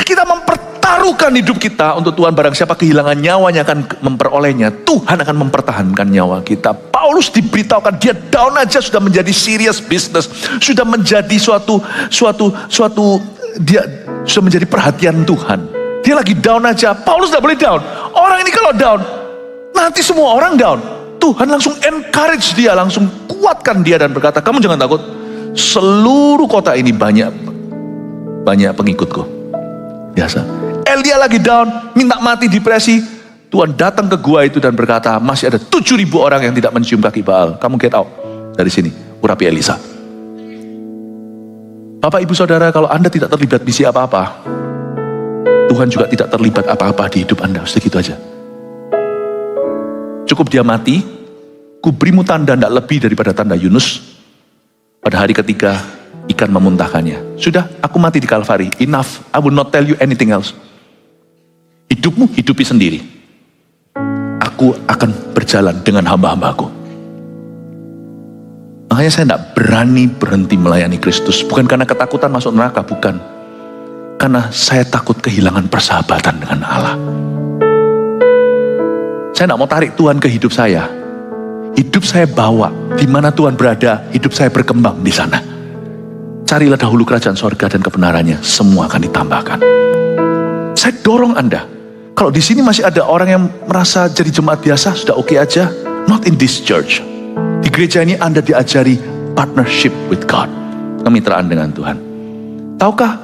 Kita mempertaruhkan hidup kita untuk Tuhan. Barang siapa kehilangan nyawanya akan memperolehnya. Tuhan akan mempertahankan nyawa kita. Paulus diberitahukan dia down aja sudah menjadi serious business, sudah menjadi suatu dia sudah menjadi perhatian Tuhan. Dia lagi down aja. Paulus tidak boleh down. Orang ini kalau down, nanti semua orang down. Tuhan langsung encourage dia, langsung kuatkan dia dan berkata, kamu jangan takut. Seluruh kota ini banyak pengikutku. Biasa. Elia lagi down, minta mati, depresi. Tuhan datang ke gua itu dan berkata, masih ada 7.000 orang yang tidak mencium kaki Baal. Kamu get out dari sini, urapi Elisa. Bapak ibu saudara, kalau Anda tidak terlibat misi apa-apa, Tuhan juga tidak terlibat apa-apa di hidup Anda. Segitu aja. Cukup dia mati, kuberimu tanda tidak lebih daripada tanda Yunus. Pada hari ketiga, ikan memuntahkannya. Sudah, aku mati di Kalvari. Enough, I will not tell you anything else. Hidupmu hidupi sendiri. Aku akan berjalan dengan hamba-hambaku. Makanya saya tidak berani berhenti melayani Kristus. Bukan karena ketakutan masuk neraka, bukan. Karena saya takut kehilangan persahabatan dengan Allah. Saya tidak mau tarik Tuhan ke hidup saya. Hidup saya bawa, di mana Tuhan berada, hidup saya berkembang di sana. Carilah dahulu kerajaan sorga dan kebenarannya, semua akan ditambahkan. Saya dorong Anda, kalau di sini masih ada orang yang merasa jadi jemaat biasa, sudah oke aja. Not in this church. Di gereja ini Anda diajari partnership with God, kemitraan dengan Tuhan. Tahukah,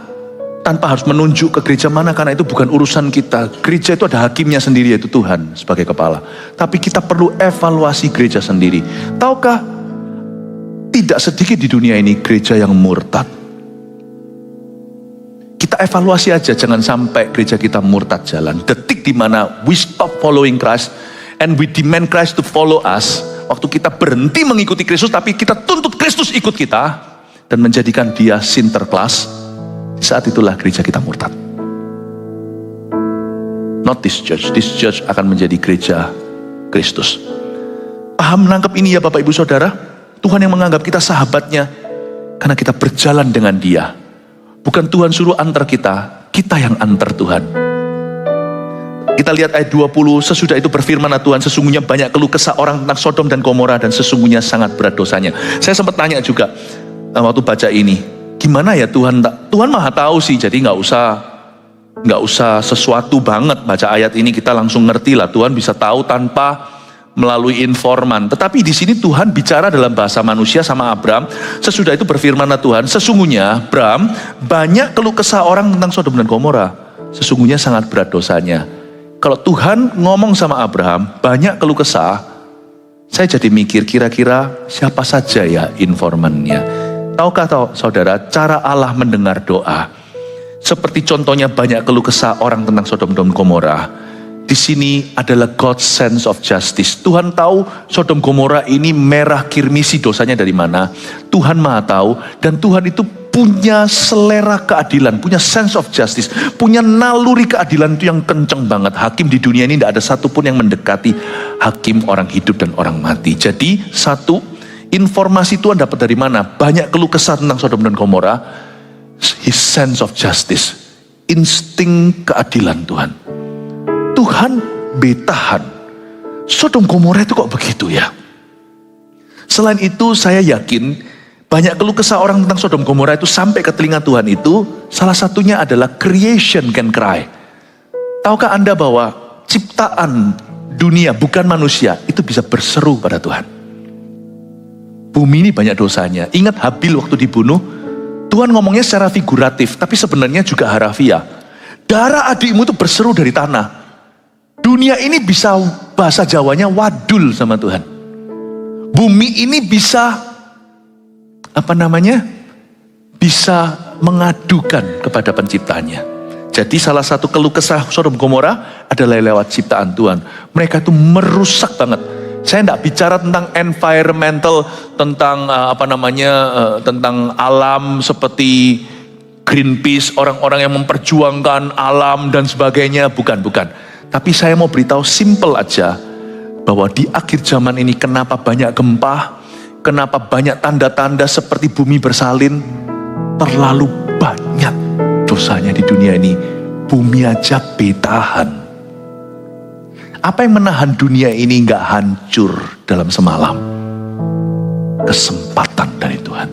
tanpa harus menunjuk ke gereja mana, karena itu bukan urusan kita. Gereja itu ada hakimnya sendiri, yaitu Tuhan sebagai kepala. Tapi kita perlu evaluasi gereja sendiri. Tahukah, tidak sedikit di dunia ini gereja yang murtad. Kita evaluasi aja, jangan sampai gereja kita murtad jalan. Detik di mana we stop following Christ and we demand Christ to follow us. Waktu kita berhenti mengikuti Kristus, tapi kita tuntut Kristus ikut kita dan menjadikan dia sinterklas. Saat itulah gereja kita murtad. Not this church. This church akan menjadi gereja Kristus. Paham menangkap ini ya Bapak Ibu Saudara? Tuhan yang menganggap kita sahabatnya karena kita berjalan dengan dia. Bukan Tuhan suruh antar kita, kita yang antar Tuhan. Kita lihat ayat 20, sesudah itu berfirmanlah Tuhan, sesungguhnya banyak keluh kesah orang tentang Sodom dan Gomora dan sesungguhnya sangat berat dosanya. Saya sempat tanya juga waktu baca ini, gimana ya Tuhan? Tuhan maha tahu sih, jadi nggak usah sesuatu banget baca ayat ini, kita langsung ngerti lah. Tuhan bisa tahu tanpa melalui informan. Tetapi di sini Tuhan bicara dalam bahasa manusia sama Abram. Sesudah itu berfirmanlah Tuhan, sesungguhnya Abram banyak keluh kesah orang tentang Sodom dan Gomora. Sesungguhnya sangat berat dosanya. Kalau Tuhan ngomong sama Abraham banyak keluh kesah, saya jadi mikir kira-kira siapa saja ya informannya. Tahukah saudara, cara Allah mendengar doa, seperti contohnya banyak keluh kesah orang tentang Sodom dan Gomora. Di sini adalah God's sense of justice. Tuhan tahu Sodom Gomora ini merah kirmisi dosanya dari mana. Tuhan maha tahu, dan Tuhan itu punya selera keadilan, punya sense of justice, punya naluri keadilan itu yang kenceng banget. Hakim di dunia ini tidak ada satupun yang mendekati hakim orang hidup dan orang mati. Jadi satu, informasi Tuhan dapat dari mana? Banyak keluh kesah tentang Sodom dan Gomora. His sense of justice, insting keadilan Tuhan. Tuhan betahan, Sodom Gomora itu kok begitu ya? Selain itu saya yakin banyak keluh kesah orang tentang Sodom Gomora itu sampai ke telinga Tuhan itu, salah satunya adalah creation can cry. Tahukah Anda bahwa ciptaan dunia bukan manusia itu bisa berseru pada Tuhan? Bumi ini banyak dosanya. Ingat Habil waktu dibunuh, Tuhan ngomongnya secara figuratif, tapi sebenarnya juga harafiah. Darah adikmu itu berseru dari tanah. Dunia ini bisa, bahasa Jawanya wadul sama Tuhan. Bumi ini bisa bisa mengadukan kepada penciptanya. Jadi salah satu keluh kesah Sodom Gomora adalah lewat ciptaan Tuhan. Mereka itu merusak banget. Saya tidak bicara tentang environmental, tentang tentang alam seperti Greenpeace, orang-orang yang memperjuangkan alam dan sebagainya, bukan. Tapi saya mau beritahu simple aja, bahwa di akhir zaman ini kenapa banyak gempa, kenapa banyak tanda-tanda seperti bumi bersalin? Terlalu banyak dosanya di dunia ini. Bumi aja betahan. Apa yang menahan dunia ini nggak hancur dalam semalam? Kesempatan dari Tuhan.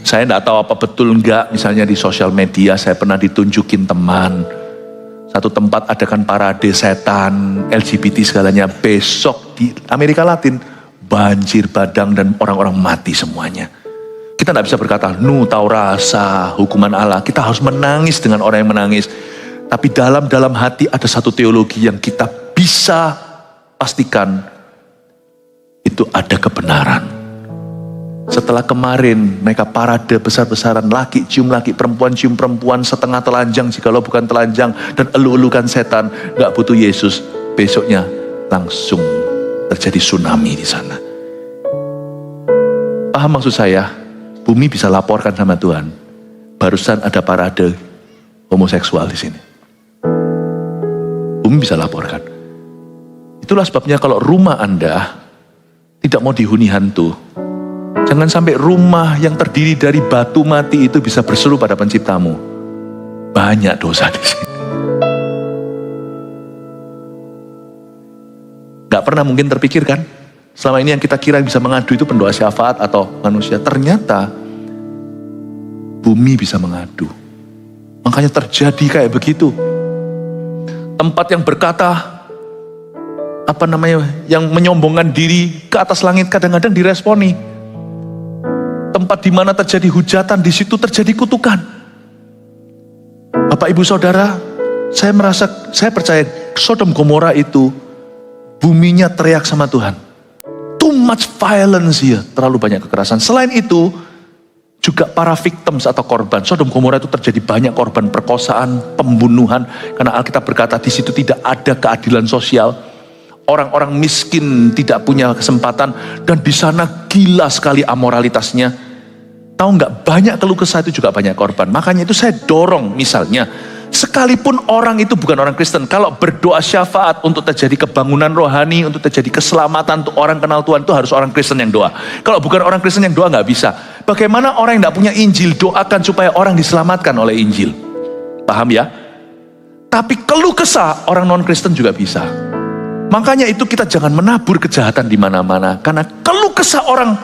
Saya nggak tahu apa betul nggak, misalnya di sosial media saya pernah ditunjukin teman. Satu tempat adakan parade setan, LGBT segalanya. Besok di Amerika Latin, banjir badang dan orang-orang mati semuanya. Kita tidak bisa berkata, tahu rasa hukuman Allah. Kita harus menangis dengan orang yang menangis. Tapi dalam hati ada satu teologi yang kita bisa pastikan itu ada kebenaran. Setelah kemarin mereka parade besar-besaran, laki cium laki, perempuan cium perempuan, setengah telanjang jikalau bukan telanjang, dan elu-elukan setan, gak butuh Yesus. Besoknya langsung terjadi tsunami di sana. Paham maksud saya? Bumi bisa laporkan sama Tuhan, barusan ada parade homoseksual di sini. Bumi bisa laporkan. Itulah sebabnya kalau rumah Anda tidak mau dihuni hantu, jangan sampai rumah yang terdiri dari batu mati itu bisa berseru pada penciptamu. Banyak dosa di sini. Gak pernah mungkin terpikirkan, selama ini yang kita kira bisa mengadu itu pendoa syafaat atau manusia. Ternyata bumi bisa mengadu. Makanya terjadi kayak begitu. Tempat yang berkata, yang menyombongkan diri ke atas langit kadang-kadang diresponi. Tempat di mana terjadi hujatan, di situ terjadi kutukan. Bapak Ibu Saudara, saya percaya Sodom Gomora itu buminya teriak sama Tuhan. Too much violence ya, terlalu banyak kekerasan. Selain itu, juga para victims atau korban. Sodom Gomora itu terjadi banyak korban perkosaan, pembunuhan. Karena Alkitab berkata di situ tidak ada keadilan sosial. Orang-orang miskin tidak punya kesempatan. Dan di sana gila sekali amoralitasnya. Tahu nggak, banyak keluh kesah itu juga banyak korban. Makanya itu saya dorong misalnya, sekalipun orang itu bukan orang Kristen, kalau berdoa syafaat untuk terjadi kebangunan rohani, untuk terjadi keselamatan, untuk orang kenal Tuhan, itu harus orang Kristen yang doa. Kalau bukan orang Kristen yang doa nggak bisa. Bagaimana orang yang nggak punya Injil doakan supaya orang diselamatkan oleh Injil? Paham ya? Tapi keluh kesah orang non Kristen juga bisa. Makanya itu kita jangan menabur kejahatan di mana-mana. Karena keluh kesah orang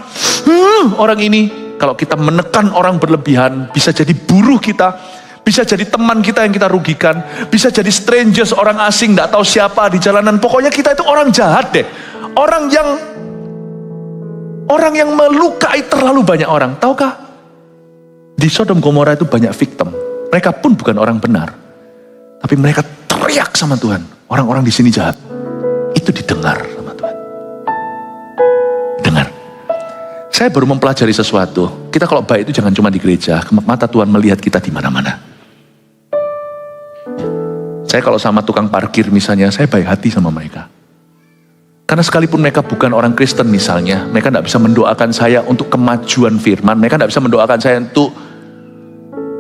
ini, kalau kita menekan orang berlebihan, bisa jadi buruh kita, bisa jadi teman kita yang kita rugikan, bisa jadi strangers, orang asing, gak tahu siapa di jalanan. Pokoknya kita itu orang jahat deh. Orang yang melukai terlalu banyak orang. Tahukah? Di Sodom Gomora itu banyak victim. Mereka pun bukan orang benar. Tapi mereka teriak sama Tuhan. Orang-orang di sini jahat. Itu didengar sama Tuhan. Dengar. Saya baru mempelajari sesuatu. Kita kalau baik itu jangan cuma di gereja. Mata Tuhan melihat kita di mana-mana. Saya kalau sama tukang parkir misalnya, saya baik hati sama mereka. Karena sekalipun mereka bukan orang Kristen misalnya, mereka tidak bisa mendoakan saya untuk kemajuan firman. Mereka tidak bisa mendoakan saya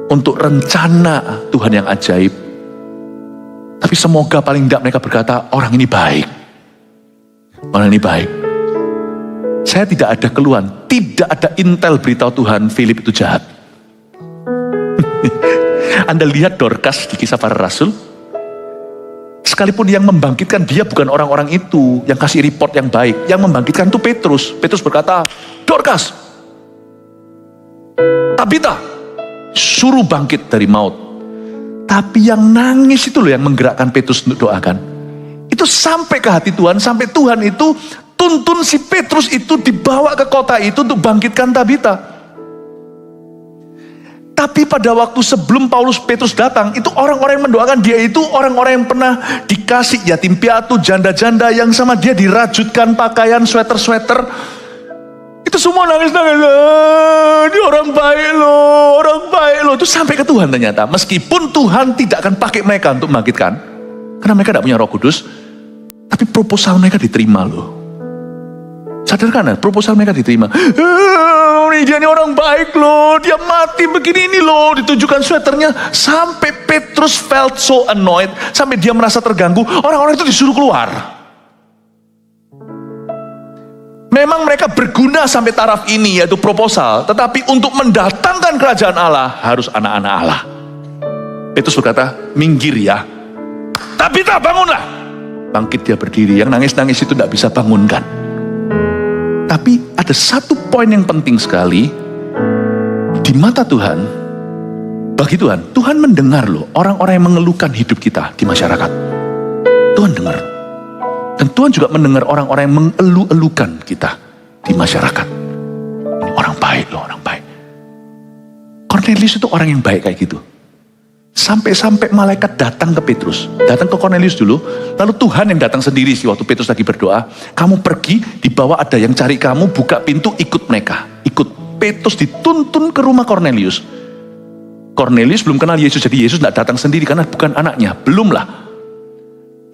untuk rencana Tuhan yang ajaib. Tapi semoga paling tidak mereka berkata, orang ini baik. Orang ini baik. Saya tidak ada keluhan, tidak ada intel beritahu Tuhan, Philip itu jahat. Anda lihat Dorcas di Kisah Para Rasul, sekalipun yang membangkitkan dia bukan orang-orang itu, yang kasih report yang baik, yang membangkitkan itu Petrus. Petrus berkata, Dorcas, Tabita, suruh bangkit dari maut. Tapi yang nangis itu loh yang menggerakkan Petrus untuk doakan. Itu sampai ke hati Tuhan, sampai Tuhan itu tuntun si Petrus itu dibawa ke kota itu untuk bangkitkan Tabita. Tapi pada waktu sebelum Petrus datang, itu orang-orang yang mendoakan dia itu orang-orang yang pernah dikasih yatim piatu, janda-janda yang sama dia dirajutkan pakaian, sweater-sweater. Itu semua nangis-nangis. Ini orang baik loh, orang baik loh. Itu sampai ke Tuhan ternyata. Meskipun Tuhan tidak akan pakai mereka untuk membangkitkan, karena mereka tidak punya Roh Kudus, tapi proposal mereka diterima loh. Sadarkan, proposal mereka diterima. Dia ini orang baik loh, dia mati begini ini loh, ditunjukkan sweaternya. Sampai Petrus felt so annoyed, sampai dia merasa terganggu. Orang-orang itu disuruh keluar. Memang mereka berguna sampai taraf ini, yaitu proposal. Tetapi untuk mendatangkan kerajaan Allah, harus anak-anak Allah. Petrus berkata, minggir ya. Tabita, bangunlah. Bangkit dia berdiri, yang nangis-nangis itu tidak bisa bangunkan. Tapi ada satu poin yang penting sekali. Di mata Tuhan, bagi Tuhan, Tuhan mendengar loh orang-orang yang mengeluhkan hidup kita di masyarakat. Tuhan dengar. Dan Tuhan juga mendengar orang-orang yang mengeluh-elukan kita di masyarakat. Ini orang baik loh, orang baik. Cornelius itu orang yang baik kayak gitu. Sampai-sampai malaikat datang ke Petrus, datang ke Cornelius dulu, lalu Tuhan yang datang sendiri sih waktu Petrus lagi berdoa. Kamu pergi, di bawah ada yang cari kamu, buka pintu, ikut mereka. Ikut. Petrus dituntun ke rumah Cornelius. Cornelius belum kenal Yesus, jadi Yesus tidak datang sendiri karena bukan anaknya. Belumlah.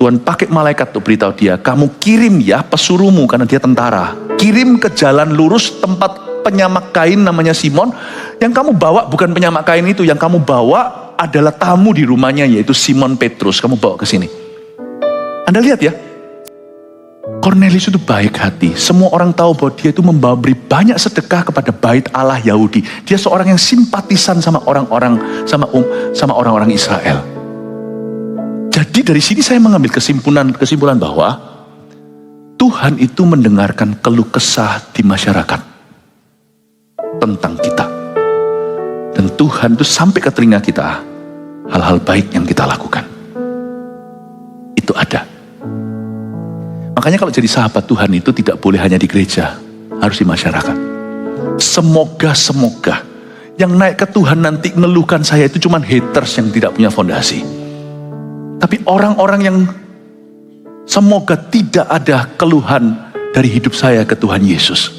Tuhan pakai malaikat untuk beritahu dia, kamu kirim ya pesuruhmu, karena dia tentara. Kirim ke jalan lurus tempat penyamak kain namanya Simon. Yang kamu bawa bukan penyamak kain itu, yang kamu bawa adalah tamu di rumahnya, yaitu Simon Petrus. Kamu bawa ke sini. Anda lihat ya, Cornelius itu baik hati. Semua orang tahu bahwa dia itu memberi banyak sedekah kepada bait Allah Yahudi. Dia seorang yang simpatisan sama orang-orang, sama orang-orang Israel. Jadi dari sini saya mengambil kesimpulan bahwa Tuhan itu mendengarkan keluh kesah di masyarakat tentang kita. Dan Tuhan itu sampai ke telinga kita hal-hal baik yang kita lakukan. Itu ada. Makanya kalau jadi sahabat Tuhan itu tidak boleh hanya di gereja, harus di masyarakat. Semoga yang naik ke Tuhan nanti ngeluhkan saya itu cuman haters yang tidak punya fondasi. Tapi orang-orang yang semoga tidak ada keluhan dari hidup saya ke Tuhan Yesus.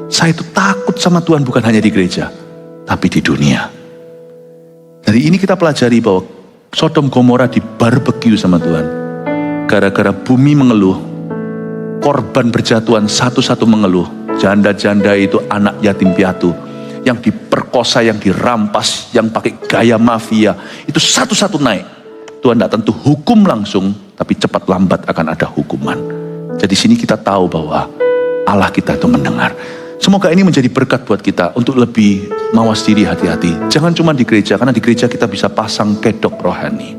Saya itu takut sama Tuhan bukan hanya di gereja, tapi di dunia. Dari ini kita pelajari bahwa Sodom Gomora dibarbeque sama Tuhan. Gara-gara bumi mengeluh, korban berjatuhan satu-satu mengeluh. Janda-janda itu anak yatim piatu, yang diperkosa, yang dirampas, yang pakai gaya mafia, itu satu-satu naik. Tuhan tidak tentu hukum langsung, tapi cepat lambat akan ada hukuman. Jadi sini kita tahu bahwa Allah kita itu mendengar. Semoga ini menjadi berkat buat kita untuk lebih mawas diri, hati-hati. Jangan cuma di gereja, karena di gereja kita bisa pasang kedok rohani.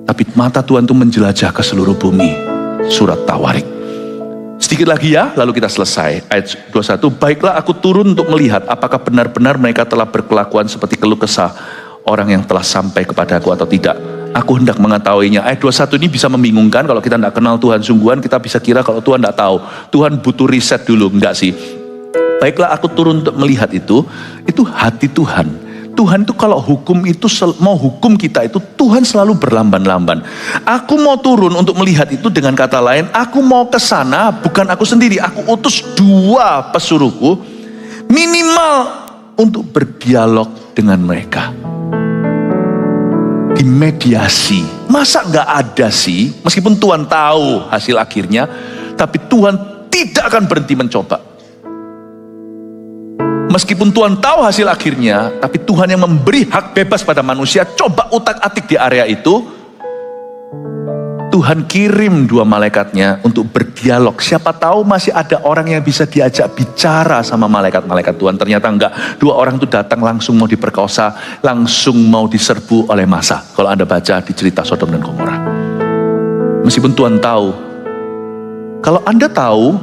Tapi mata Tuhan itu menjelajah ke seluruh bumi. Surat Tawarik. Sedikit lagi ya, lalu kita selesai. Ayat 21, baiklah aku turun untuk melihat apakah benar-benar mereka telah berkelakuan seperti keluh kesah orang yang telah sampai kepadaku atau tidak. Aku hendak mengetahuinya. Ayat 21 ini bisa membingungkan kalau kita tidak kenal Tuhan sungguhan. Kita bisa kira kalau Tuhan tidak tahu. Tuhan butuh riset dulu, enggak sih. Baiklah aku turun untuk melihat itu hati Tuhan. Tuhan itu kalau hukum itu mau hukum kita itu Tuhan selalu berlamban-lamban. Aku mau turun untuk melihat itu, dengan kata lain, aku mau ke sana bukan aku sendiri. Aku utus 2 pesuruhku minimal untuk berdialog dengan mereka. Dimediasi. Masa nggak ada sih? Meskipun Tuhan tahu hasil akhirnya, tapi Tuhan tidak akan berhenti mencoba. Meskipun Tuhan tahu hasil akhirnya, tapi Tuhan yang memberi hak bebas pada manusia, coba utak-atik di area itu. Tuhan kirim 2 malaikatnya untuk berdialog. Siapa tahu masih ada orang yang bisa diajak bicara sama malaikat-malaikat Tuhan. Ternyata enggak. 2 orang itu datang langsung mau diperkosa, langsung mau diserbu oleh massa. Kalau Anda baca di cerita Sodom dan Gomora. Meskipun Tuhan tahu, kalau Anda tahu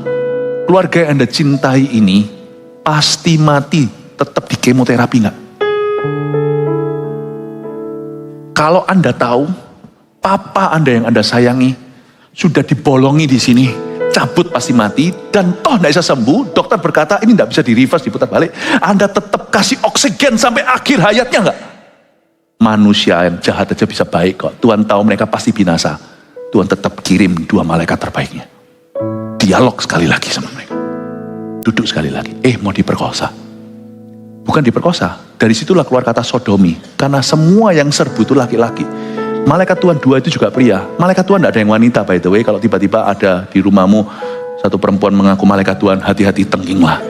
keluarga yang Anda cintai ini pasti mati, tetap di kemoterapi enggak? Kalau Anda tahu papa Anda yang Anda sayangi sudah dibolongi di sini, cabut pasti mati, dan toh tidak bisa sembuh. Dokter berkata ini tidak bisa di reverse, diputar balik. Anda tetap kasih oksigen sampai akhir hayatnya enggak? Manusia yang jahat aja bisa baik kok. Tuhan tahu mereka pasti binasa. Tuhan tetap kirim 2 malaikat terbaiknya. Dialog sekali lagi sama mereka. Duduk sekali lagi. Mau diperkosa. Bukan diperkosa. Dari situlah keluar kata sodomi. Karena semua yang serbu itu laki-laki. Malaikat Tuhan 2 itu juga pria. Malaikat Tuhan tidak ada yang wanita, by the way. Kalau tiba-tiba ada di rumahmu satu perempuan mengaku malaikat Tuhan, hati-hati, tengkinglah.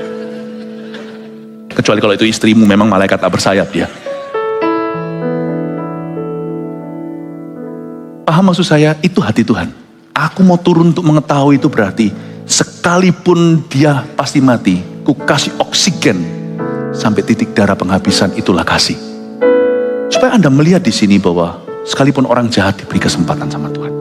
Kecuali kalau itu istrimu, memang malaikat tak bersayap dia. Paham maksud saya? Itu hati Tuhan. Aku mau turun untuk mengetahui, itu berarti sekalipun dia pasti mati, ku kasih oksigen sampai titik darah penghabisan, itulah kasih. Supaya Anda melihat di sini bahwa sekalipun orang jahat diberi kesempatan sama Tuhan.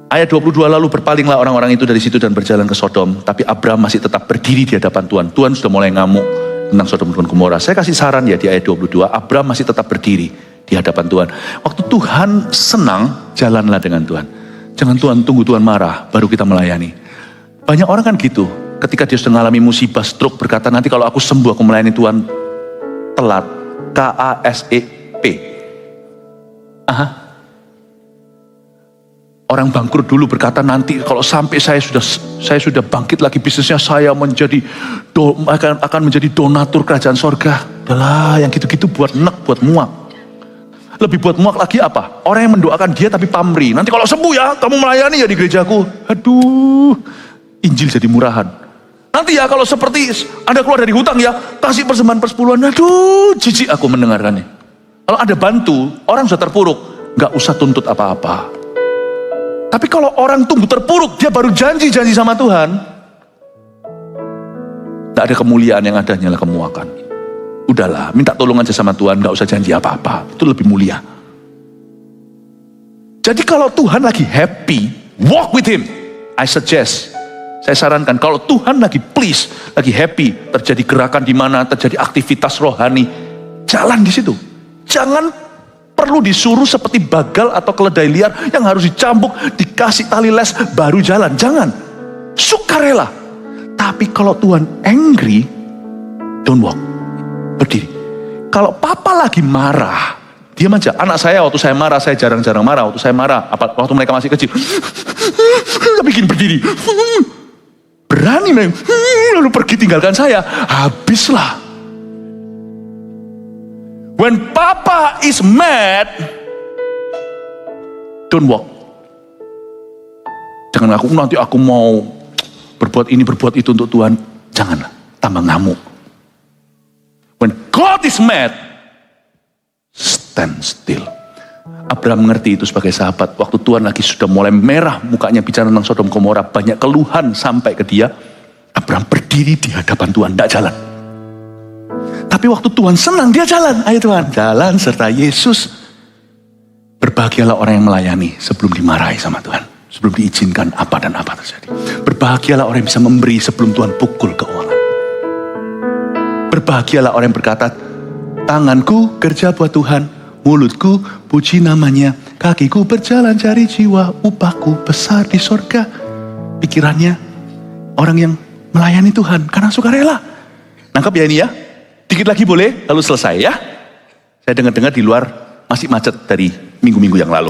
Ayat 22, lalu berpalinglah orang-orang itu dari situ dan berjalan ke Sodom. Tapi Abraham masih tetap berdiri di hadapan Tuhan. Tuhan sudah mulai ngamuk tentang Sodom dan Gomora. Saya kasih saran ya di ayat 22, Abraham masih tetap berdiri di hadapan Tuhan. Waktu Tuhan senang, jalanlah dengan Tuhan. Jangan Tuhan tunggu Tuhan marah, baru kita melayani. Banyak orang kan gitu, ketika dia sudah mengalami musibah, stroke, berkata nanti kalau aku sembuh aku melayani Tuhan. Telat. KASEP. Orang bangkrut dulu berkata nanti kalau sampai saya sudah bangkit lagi bisnisnya, saya akan menjadi donatur kerajaan sorga. Udahlah, yang gitu-gitu buat muak. Lebih buat muak lagi apa? Orang yang mendoakan dia tapi pamrih. Nanti kalau sembuh ya, kamu melayani ya di gerejaku. Aduh, Injil jadi murahan. Nanti ya kalau seperti Anda keluar dari hutang ya, kasih persembahan persepuluhan. Aduh, jijik aku mendengarkannya. Kalau Anda bantu, orang sudah terpuruk, nggak usah tuntut apa-apa. Tapi kalau orang tunggu terpuruk, dia baru janji sama Tuhan, nggak ada kemuliaan, yang ada hanyalah kemuakan. Udahlah, minta tolong aja sama Tuhan, nggak usah janji apa-apa. Itu lebih mulia. Jadi kalau Tuhan lagi happy, walk with Him. I suggest, saya sarankan, kalau Tuhan lagi please, lagi happy, terjadi gerakan di mana, terjadi aktivitas rohani, jalan di situ. Jangan perlu disuruh seperti bagal atau keledai liar yang harus dicambuk, dikasih tali les, baru jalan. Jangan. Sukarela. Tapi kalau Tuhan angry, don't walk. Berdiri. Kalau papa lagi marah, diam aja. Anak saya waktu saya marah, saya jarang-jarang marah. Waktu saya marah, waktu mereka masih kecil, saya bikin berdiri. Berani lalu pergi tinggalkan saya. Habislah. When papa is mad, don't walk. Jangan ngaku nanti aku mau berbuat ini, berbuat itu untuk Tuhan. Janganlah, tambah ngamuk. When God is mad, stand still. Abraham mengerti itu sebagai sahabat. Waktu Tuhan lagi sudah mulai merah mukanya bicara tentang Sodom Gomora, banyak keluhan sampai ke dia. Abraham berdiri di hadapan Tuhan, tidak jalan. Tapi waktu Tuhan senang, dia jalan. Ayo Tuhan, jalan serta Yesus. Berbahagialah orang yang melayani sebelum dimarahi sama Tuhan. Sebelum diizinkan apa dan apa terjadi. Berbahagialah orang yang bisa memberi sebelum Tuhan pukul keuangan. Berbahagialah orang yang berkata, tanganku kerja buat Tuhan, mulutku puji namanya, kakiku berjalan cari jiwa, upahku besar di sorga. Pikirannya orang yang melayani Tuhan karena sukarela. Nangkap ya ini ya? Dikit lagi boleh, lalu selesai ya. Saya dengar-dengar di luar masih macet dari minggu-minggu yang lalu.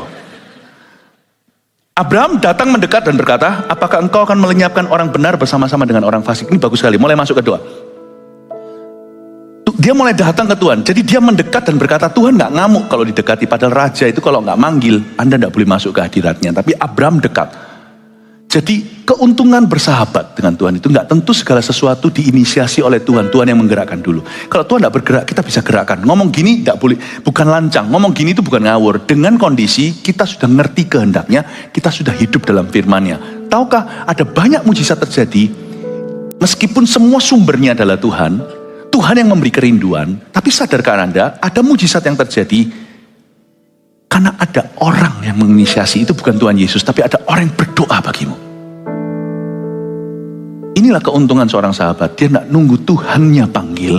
Abraham datang mendekat dan berkata, apakah engkau akan melenyapkan orang benar bersama-sama dengan orang fasik? Ini bagus sekali, mulai masuk ke doa. Dia mulai datang ke Tuhan, jadi dia mendekat dan berkata, Tuhan gak ngamuk kalau didekati. Padahal raja itu kalau gak manggil, Anda gak boleh masuk ke hadiratnya. Tapi Abraham dekat. Jadi keuntungan bersahabat dengan Tuhan itu gak tentu segala sesuatu diinisiasi oleh Tuhan. Tuhan yang menggerakkan dulu. Kalau Tuhan gak bergerak, kita bisa gerakkan. Ngomong gini gak boleh, bukan lancang. Ngomong gini itu bukan ngawur. Dengan kondisi kita sudah ngerti kehendaknya, kita sudah hidup dalam firman-Nya. Tahukah ada banyak mujizat terjadi, meskipun semua sumbernya adalah Tuhan. Tuhan yang memberi kerinduan. Tapi sadarkah Anda, ada mujizat yang terjadi karena ada orang yang menginisiasi. Itu bukan Tuhan Yesus, tapi ada orang yang berdoa bagimu. Inilah keuntungan seorang sahabat. Dia tidak nunggu Tuhannya panggil,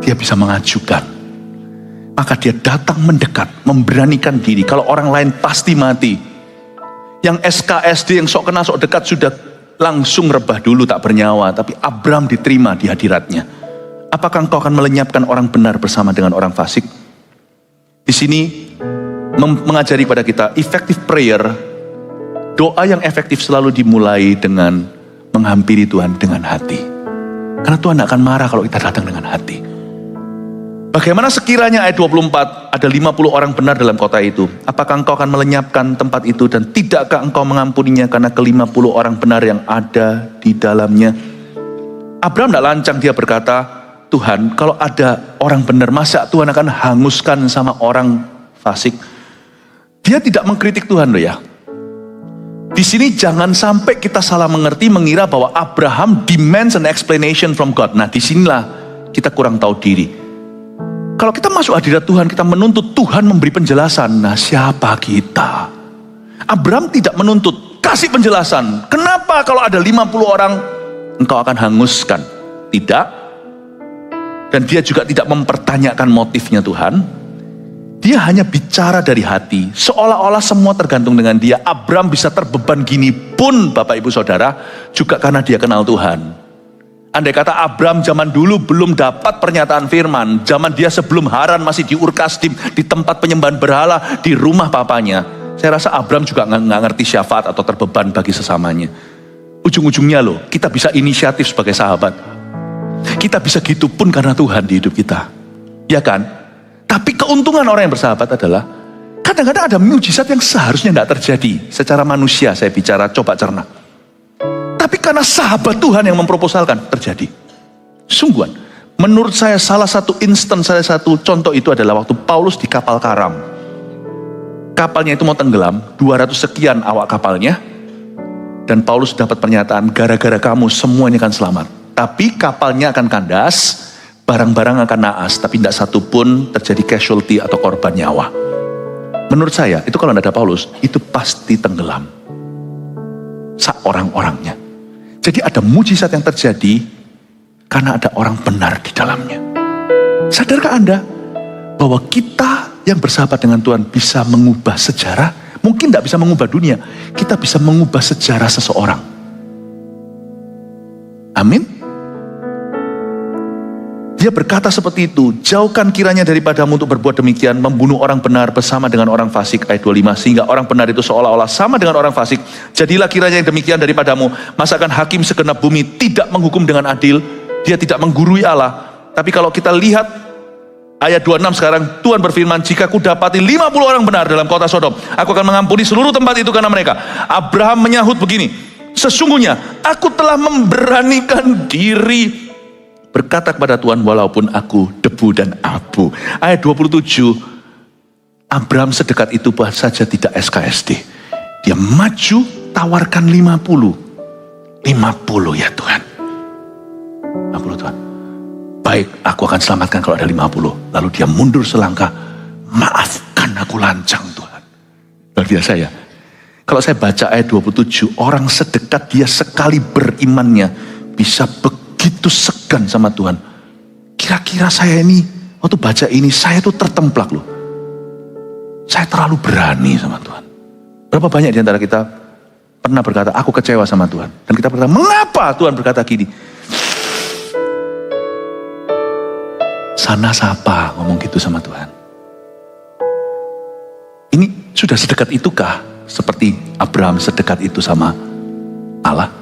dia bisa mengajukan. Maka dia datang mendekat, memberanikan diri. Kalau orang lain pasti mati. Yang SKSD, yang sok kenal sok dekat sudah langsung rebah dulu, tak bernyawa. Tapi Abraham diterima di hadiratnya. Apakah engkau akan melenyapkan orang benar bersama dengan orang fasik? Di sini mengajari pada kita effective prayer. Doa yang efektif selalu dimulai dengan menghampiri Tuhan dengan hati. Karena Tuhan tidak akan marah kalau kita datang dengan hati. Bagaimana sekiranya ayat 24, ada 50 orang benar dalam kota itu. Apakah engkau akan melenyapkan tempat itu dan tidakkah engkau mengampuninya karena ke-50 orang benar yang ada di dalamnya? Abraham tidak lancang, dia berkata, Tuhan, kalau ada orang benar, masa Tuhan akan hanguskan sama orang fasik? Dia tidak mengkritik Tuhan loh ya. Di sini jangan sampai kita salah mengerti, mengira bahwa Abraham demands an explanation from God. Nah, disinilah kita kurang tahu diri. Kalau kita masuk hadirat Tuhan, kita menuntut Tuhan memberi penjelasan. Nah, siapa kita? Abraham tidak menuntut, kasih penjelasan. Kenapa kalau ada 50 orang engkau akan hanguskan? Tidak. Dan dia juga tidak mempertanyakan motifnya Tuhan. Dia hanya bicara dari hati. Seolah-olah semua tergantung dengan dia. Abraham bisa terbeban gini pun Bapak Ibu Saudara, juga karena dia kenal Tuhan. Andai kata Abraham zaman dulu belum dapat pernyataan firman. Zaman dia sebelum Haran masih di Ur Kasdim, di tempat penyembahan berhala, di rumah papanya. Saya rasa Abraham juga nggak ngerti syafaat atau terbeban bagi sesamanya. Ujung-ujungnya loh, kita bisa inisiatif sebagai sahabat. Kita bisa gitu pun karena Tuhan di hidup kita. Ya kan? Tapi keuntungan orang yang bersahabat adalah kadang-kadang ada mujizat yang seharusnya tidak terjadi. Secara manusia saya bicara, coba cerna. Tapi karena sahabat Tuhan yang memproposalkan, terjadi. Sungguhan. Menurut saya salah satu contoh itu adalah waktu Paulus di kapal karam. Kapalnya itu mau tenggelam, 200 sekian awak kapalnya. Dan Paulus dapat pernyataan, gara-gara kamu semuanya akan selamat. Tapi kapalnya akan kandas, barang-barang akan naas, tapi tidak satu pun terjadi casualty atau korban nyawa. Menurut saya, itu kalau tidak ada Paulus, itu pasti tenggelam. Orang-orangnya. Jadi ada mujizat yang terjadi, karena ada orang benar di dalamnya. Sadarkah Anda, bahwa kita yang bersahabat dengan Tuhan bisa mengubah sejarah? Mungkin tidak bisa mengubah dunia, kita bisa mengubah sejarah seseorang. Amin. Dia berkata seperti itu, jauhkan kiranya daripadamu untuk berbuat demikian, membunuh orang benar bersama dengan orang fasik, ayat 25, sehingga orang benar itu seolah-olah sama dengan orang fasik. Jadilah kiranya yang demikian daripadamu, masakan hakim segenap bumi tidak menghukum dengan adil, dia tidak menggurui Allah. Tapi kalau kita lihat ayat 26 sekarang, Tuhan berfirman, jika ku dapati 50 orang benar dalam kota Sodom, aku akan mengampuni seluruh tempat itu karena mereka. Abraham menyahut begini, sesungguhnya aku telah memberanikan diri berkata kepada Tuhan, walaupun aku debu dan abu. Ayat 27, Abraham sedekat itu saja tidak SKSD. Dia maju, tawarkan 50. 50 ya Tuhan. 50 Tuhan. Baik, aku akan selamatkan kalau ada 50. Lalu dia mundur selangkah, maafkan aku lancang Tuhan. Luar biasa ya. Kalau saya baca ayat 27, orang sedekat dia sekali berimannya bisa begitu segan sama Tuhan. Kira-kira saya ini, waktu baca ini, saya tuh tertemplak loh. Saya terlalu berani sama Tuhan. Berapa banyak di antara kita pernah berkata, aku kecewa sama Tuhan. Dan kita berkata, mengapa Tuhan berkata gini? Sana siapa ngomong gitu sama Tuhan? Ini sudah sedekat itukah? Seperti Abraham sedekat itu sama Allah?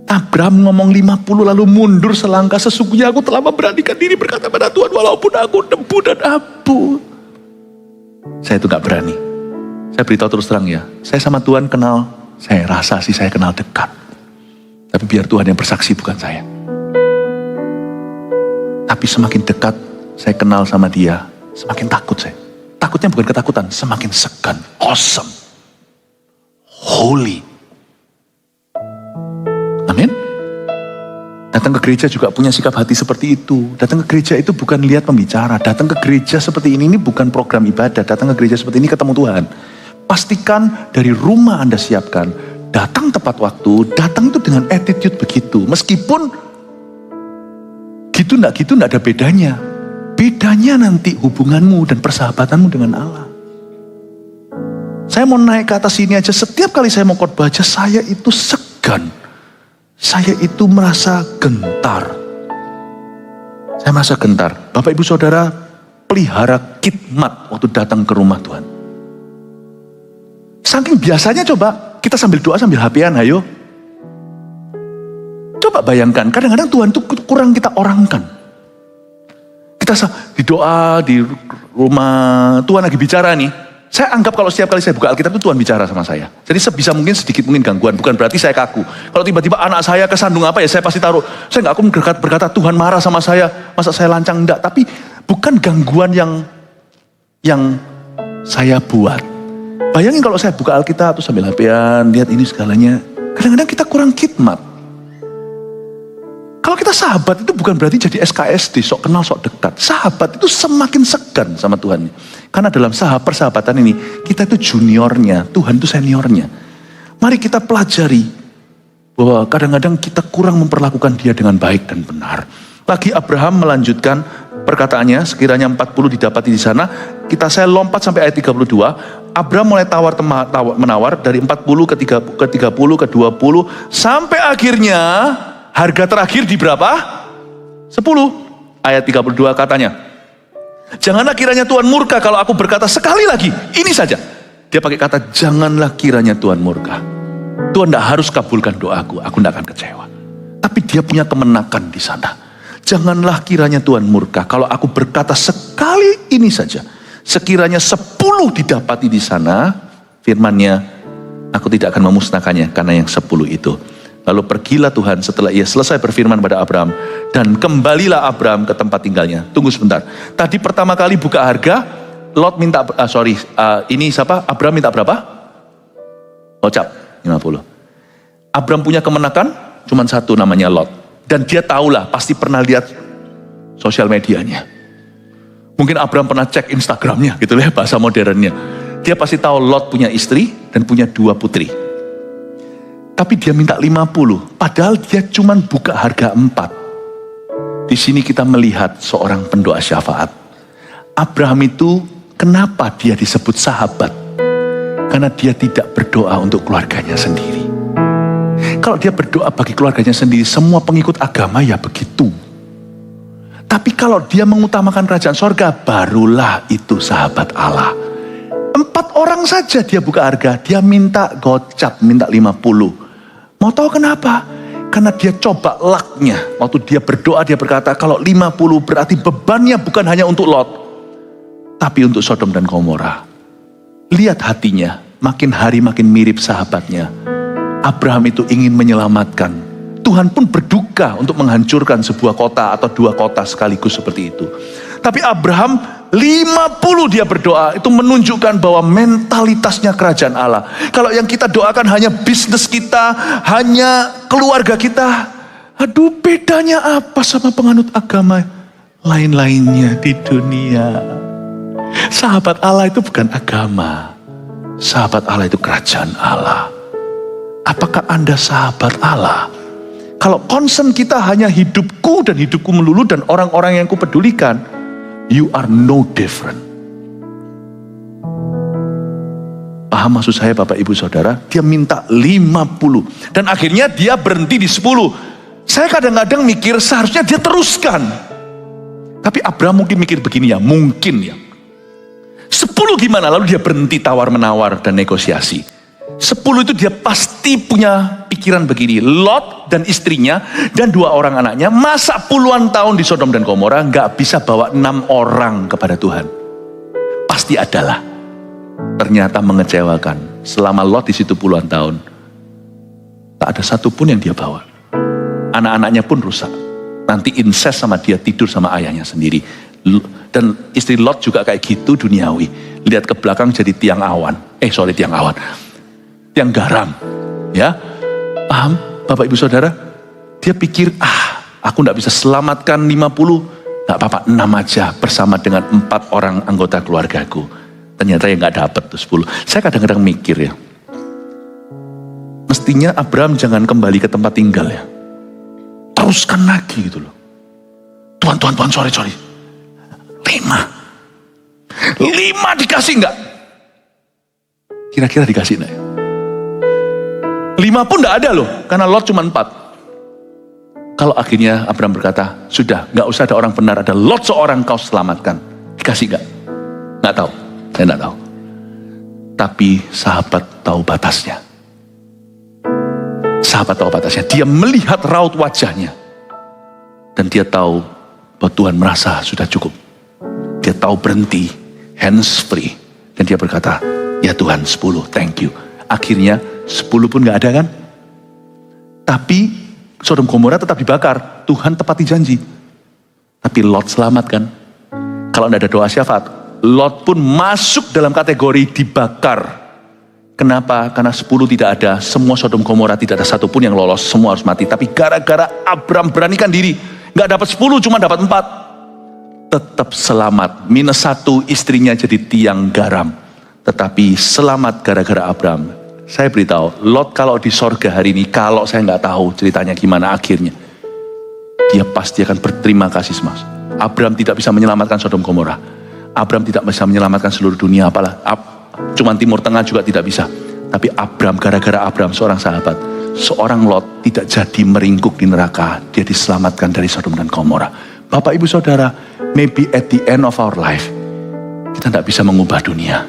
Abraham ngomong 50 lalu mundur selangkah, sesungguhnya aku telah memberanikan diri berkata pada Tuhan, walaupun aku debu dan abu. Saya itu gak berani. Saya beritahu terus terang ya, saya sama Tuhan kenal, saya rasa sih saya kenal dekat. Tapi biar Tuhan yang bersaksi, bukan saya. Tapi semakin dekat saya kenal sama dia, semakin takut saya. Takutnya bukan ketakutan, semakin segan, awesome, holy. Amin. Datang ke gereja juga punya sikap hati seperti itu. Datang ke gereja itu bukan lihat pembicara. Datang ke gereja seperti ini bukan program ibadah. Datang ke gereja seperti ini ketemu Tuhan. Pastikan dari rumah Anda siapkan. Datang tepat waktu. Datang itu dengan attitude begitu. Meskipun gitu enggak ada bedanya. Bedanya nanti hubunganmu dan persahabatanmu dengan Allah. Saya mau naik ke atas ini aja. Setiap kali saya mau khotbah aja, saya itu segan. Saya itu merasa gentar. Saya merasa gentar. Bapak ibu saudara, pelihara khidmat waktu datang ke rumah Tuhan. Saking biasanya coba, kita sambil doa sambil HP-an, ayo. Coba bayangkan, kadang-kadang Tuhan itu kurang kita orangkan. Kita di doa, di rumah, Tuhan lagi bicara nih. Saya anggap kalau setiap kali saya buka Alkitab itu Tuhan bicara sama saya. Jadi sebisa mungkin sedikit mungkin gangguan. Bukan berarti saya kaku. Kalau tiba-tiba anak saya kesandung apa ya saya pasti taruh. Saya gak akan berkata Tuhan marah sama saya. Masa saya lancang, enggak. Tapi bukan gangguan yang saya buat. Bayangin kalau saya buka Alkitab terus sambil HP-an, lihat ini segalanya. Kadang-kadang kita kurang khidmat. Kalau kita sahabat itu bukan berarti jadi SKSD, sok kenal sok dekat. Sahabat itu semakin segan sama Tuhan. Karena dalam persahabatan ini, kita itu juniornya, Tuhan itu seniornya. Mari kita pelajari bahwa kadang-kadang kita kurang memperlakukan dia dengan baik dan benar. Lagi Abraham melanjutkan perkataannya, sekiranya 40 didapati di sana. Saya lompat sampai ayat 32. Abraham mulai menawar dari 40 ke 30 ke 20. Sampai akhirnya harga terakhir di berapa? 10. Ayat 32 katanya, janganlah kiranya Tuhan murka kalau aku berkata sekali lagi, ini saja. Dia pakai kata, janganlah kiranya Tuhan murka. Tuhan tidak harus kabulkan doaku, aku tidak akan kecewa. Tapi dia punya kemenakan di sana. Janganlah kiranya Tuhan murka kalau aku berkata sekali ini saja. Sekiranya 10 didapati di sana, firman-Nya, aku tidak akan memusnahkannya karena yang 10 itu. Lalu pergilah Tuhan setelah ia selesai berfirman pada Abraham. Dan kembalilah Abraham ke tempat tinggalnya. Tunggu sebentar. Tadi pertama kali buka harga, Lot minta, ini siapa? Abraham minta berapa? Gocap, 50. Abraham punya kemenakan, cuma satu namanya Lot. Dan dia tahulah, pasti pernah lihat sosial medianya. Mungkin Abraham pernah cek Instagramnya, gitu ya bahasa modernnya. Dia pasti tahu Lot punya istri dan punya 2 putri. Tapi dia minta 50, padahal dia cuma buka harga 4. Di sini kita melihat seorang pendoa syafaat. Abraham itu Kenapa dia disebut sahabat? Karena dia tidak berdoa untuk keluarganya sendiri. Kalau dia berdoa bagi keluarganya sendiri, semua pengikut agama ya begitu. Tapi kalau dia mengutamakan kerajaan sorga, barulah itu sahabat Allah. 4 orang saja dia buka harga, dia minta gocap, minta 50. Mau tahu kenapa? Karena dia coba lucknya. Waktu dia berdoa, dia berkata, kalau 50 berarti bebannya bukan hanya untuk Lot, tapi untuk Sodom dan Gomora. Lihat hatinya, makin hari makin mirip sahabatnya. Abraham itu ingin menyelamatkan. Tuhan pun berduka untuk menghancurkan sebuah kota atau 2 kota sekaligus seperti itu. Tapi Abraham 50 dia berdoa, itu menunjukkan bahwa mentalitasnya kerajaan Allah. Kalau yang kita doakan hanya bisnis kita, hanya keluarga kita, aduh bedanya apa sama penganut agama lain-lainnya di dunia. Sahabat Allah itu bukan agama. Sahabat Allah itu kerajaan Allah. Apakah Anda sahabat Allah? Kalau concern kita hanya hidupku dan hidupku melulu dan orang-orang yang kupedulikan, you are no different. Paham maksud saya Bapak Ibu Saudara? Dia minta 50. Dan akhirnya dia berhenti di 10. Saya kadang-kadang mikir seharusnya dia teruskan. Tapi Abraham mungkin mikir begini ya, mungkin ya. 10 gimana? Lalu dia berhenti tawar-menawar dan negosiasi. 10 itu dia pasti punya pikiran begini. Lot dan istrinya dan 2 orang anaknya masa puluhan tahun di Sodom dan Gomora gak bisa bawa 6 orang kepada Tuhan. Pasti adalah. Ternyata mengecewakan. Selama Lot di situ puluhan tahun, tak ada satupun yang dia bawa. Anak-anaknya pun rusak. Nanti incest sama dia, tidur sama ayahnya sendiri. Dan istri Lot juga kayak gitu duniawi. Lihat ke belakang jadi tiang awan. Tiang garam. Ya, paham Bapak Ibu Saudara? Dia pikir, aku gak bisa selamatkan 50. Gak apa-apa, 6 aja bersama dengan 4 orang anggota keluargaku. Ternyata yang gak dapet tuh 10. Saya kadang-kadang mikir ya, mestinya Abraham jangan kembali ke tempat tinggal ya. Teruskan lagi gitu loh. Tuhan, sorry. 5 dikasih enggak? Kira-kira dikasih enggak ya? 5 pun enggak ada loh, karena Lot cuma 4. Kalau akhirnya Abraham berkata, sudah enggak usah ada orang benar, ada Lot seorang kau selamatkan. Dikasih enggak? Enggak tahu, saya enggak tahu. Tapi sahabat tahu batasnya. Sahabat tahu batasnya, dia melihat raut wajahnya. Dan dia tahu bahwa Tuhan merasa sudah cukup. Dia tahu berhenti, hands free. Dan dia berkata, ya Tuhan 10, thank you. Akhirnya 10 pun gak ada kan? Tapi Sodom Gomora tetap dibakar. Tuhan tepati janji. Tapi Lot selamat kan? Kalau tidak ada doa syafaat, Lot pun masuk dalam kategori dibakar. Kenapa? Karena 10 tidak ada. Semua Sodom Gomora tidak ada satupun yang lolos. Semua harus mati. Tapi gara-gara Abraham beranikan diri, gak dapat 10, cuma dapat 4. Tetap selamat. -1 istrinya jadi tiang garam. Tetapi selamat gara-gara Abraham. Saya beritahu, Lot kalau di sorga hari ini, kalau saya nggak tahu ceritanya gimana akhirnya, dia pasti akan berterima kasih sama Abraham. Tidak bisa menyelamatkan Sodom Gomora. Abraham tidak bisa menyelamatkan seluruh dunia, apalah. Cuman Timur Tengah juga tidak bisa. Tapi Abraham, gara-gara Abraham seorang sahabat, seorang Lot tidak jadi meringkuk di neraka. Dia diselamatkan dari Sodom dan Gomora. Bapak Ibu Saudara, maybe at the end of our life, kita tidak bisa mengubah dunia.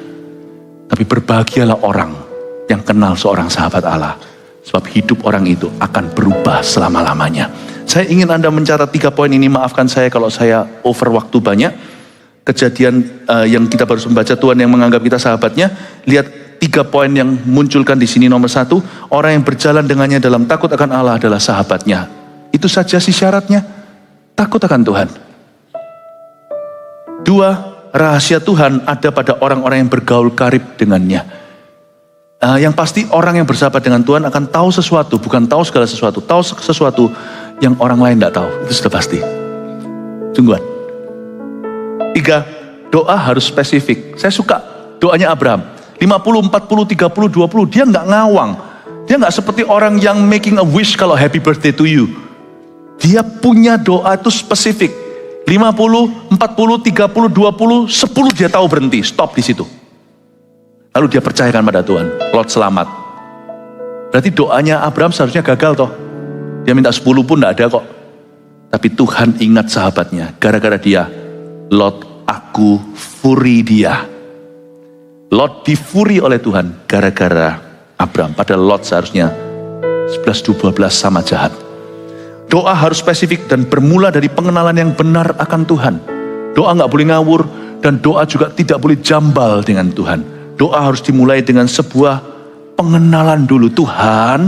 Tapi berbahagialah orang yang kenal seorang sahabat Allah. Sebab hidup orang itu akan berubah selama-lamanya. Saya ingin Anda mencatat 3 poin ini. Maafkan saya kalau saya over waktu banyak. Kejadian yang kita baru membaca, Tuhan yang menganggap kita sahabatnya. Lihat 3 poin yang munculkan di sini. Nomor 1, orang yang berjalan dengannya dalam takut akan Allah adalah sahabatnya. Itu saja sih syaratnya. Takut akan Tuhan. 2, rahasia Tuhan ada pada orang-orang yang bergaul karib dengannya. Yang pasti orang yang bersahabat dengan Tuhan akan tahu sesuatu, bukan tahu segala sesuatu, tahu sesuatu yang orang lain tidak tahu. Itu sudah pasti. Sungguhan. 3, doa harus spesifik. Saya suka doanya Abraham. 50, 40, 30, 20, dia nggak ngawang. Dia nggak seperti orang yang making a wish kalau happy birthday to you. Dia punya doa itu spesifik. 50, 40, 30, 20, 10 dia tahu berhenti, stop di situ. Lalu dia percayakan pada Tuhan, Lot selamat. Berarti doanya Abraham seharusnya gagal toh. Dia minta 10 pun tidak ada kok. Tapi Tuhan ingat sahabatnya, gara-gara dia, Lot aku furi dia. Lot difuri oleh Tuhan gara-gara Abraham. Padahal Lot seharusnya 11-12 sama jahat. Doa harus spesifik dan bermula dari pengenalan yang benar akan Tuhan. Doa nggak boleh ngawur dan doa juga tidak boleh jambal dengan Tuhan. Doa harus dimulai dengan sebuah pengenalan dulu. Tuhan,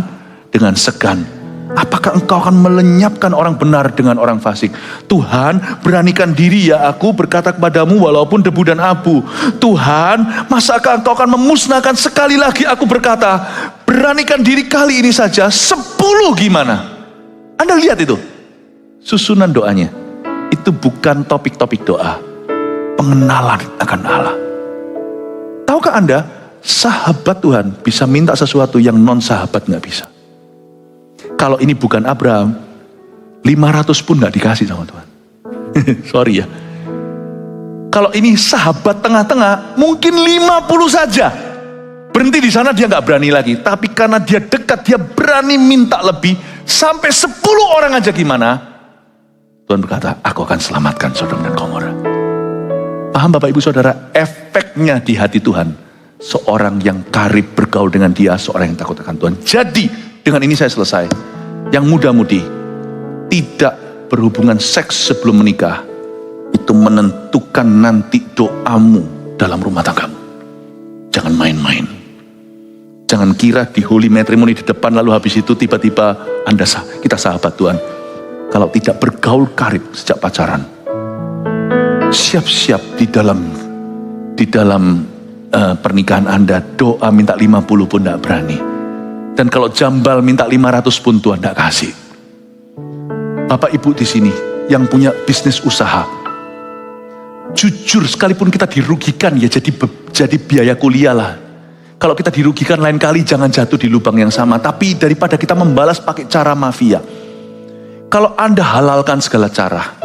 dengan segan, apakah engkau akan melenyapkan orang benar dengan orang fasik? Tuhan, beranikan diri ya aku berkata kepadamu walaupun debu dan abu. Tuhan, masakah engkau akan memusnahkan sekali lagi aku berkata, beranikan diri kali ini saja, 10 gimana? Anda lihat itu, susunan doanya. Itu bukan topik-topik doa, pengenalan akan Allah. Tahukah Anda, sahabat Tuhan bisa minta sesuatu yang non-sahabat gak bisa. Kalau ini bukan Abraham, 500 pun gak dikasih sama Tuhan. Sorry ya. Kalau ini sahabat tengah-tengah, mungkin 50 saja. Berhenti di sana dia gak berani lagi. Tapi karena dia dekat, dia berani minta lebih. Sampai 10 orang aja gimana? Tuhan berkata, aku akan selamatkan Sodom dan Gomora. Paham Bapak Ibu Saudara, efeknya di hati Tuhan. Seorang yang karib bergaul dengan dia, seorang yang takut akan Tuhan. Jadi, dengan ini saya selesai. Yang muda-mudi, tidak berhubungan seks sebelum menikah, itu menentukan nanti doamu dalam rumah tanggamu. Jangan main-main. Jangan kira di holy matrimony di depan lalu habis itu tiba-tiba kita sahabat Tuhan. Kalau tidak bergaul karib sejak pacaran, siap-siap di dalam pernikahan Anda doa minta 50 pun tidak berani. Dan kalau jambal minta 500 pun Tuhan tidak kasih. Bapak Ibu di sini yang punya bisnis usaha, jujur sekalipun kita dirugikan ya jadi biaya kuliah lah. Kalau kita dirugikan lain kali jangan jatuh di lubang yang sama. Tapi daripada kita membalas pakai cara mafia. Kalau Anda halalkan segala cara,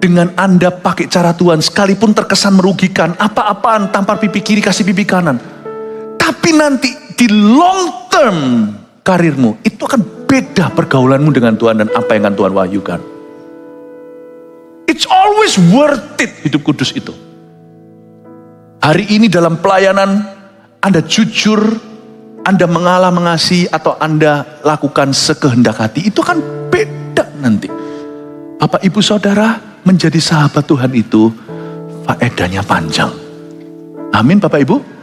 dengan Anda pakai cara Tuhan sekalipun terkesan merugikan, apa-apaan tampar pipi kiri kasih pipi kanan. Tapi nanti di long term karirmu itu akan beda pergaulanmu dengan Tuhan dan apa yang akan Tuhan wahyukan. It's always worth it hidup kudus itu. Hari ini dalam pelayanan Anda jujur, Anda mengalah mengasihi atau Anda lakukan sekehendak hati, itu kan beda nanti. Bapak Ibu Saudara, menjadi sahabat Tuhan itu faedahnya panjang. Amin Bapak Ibu.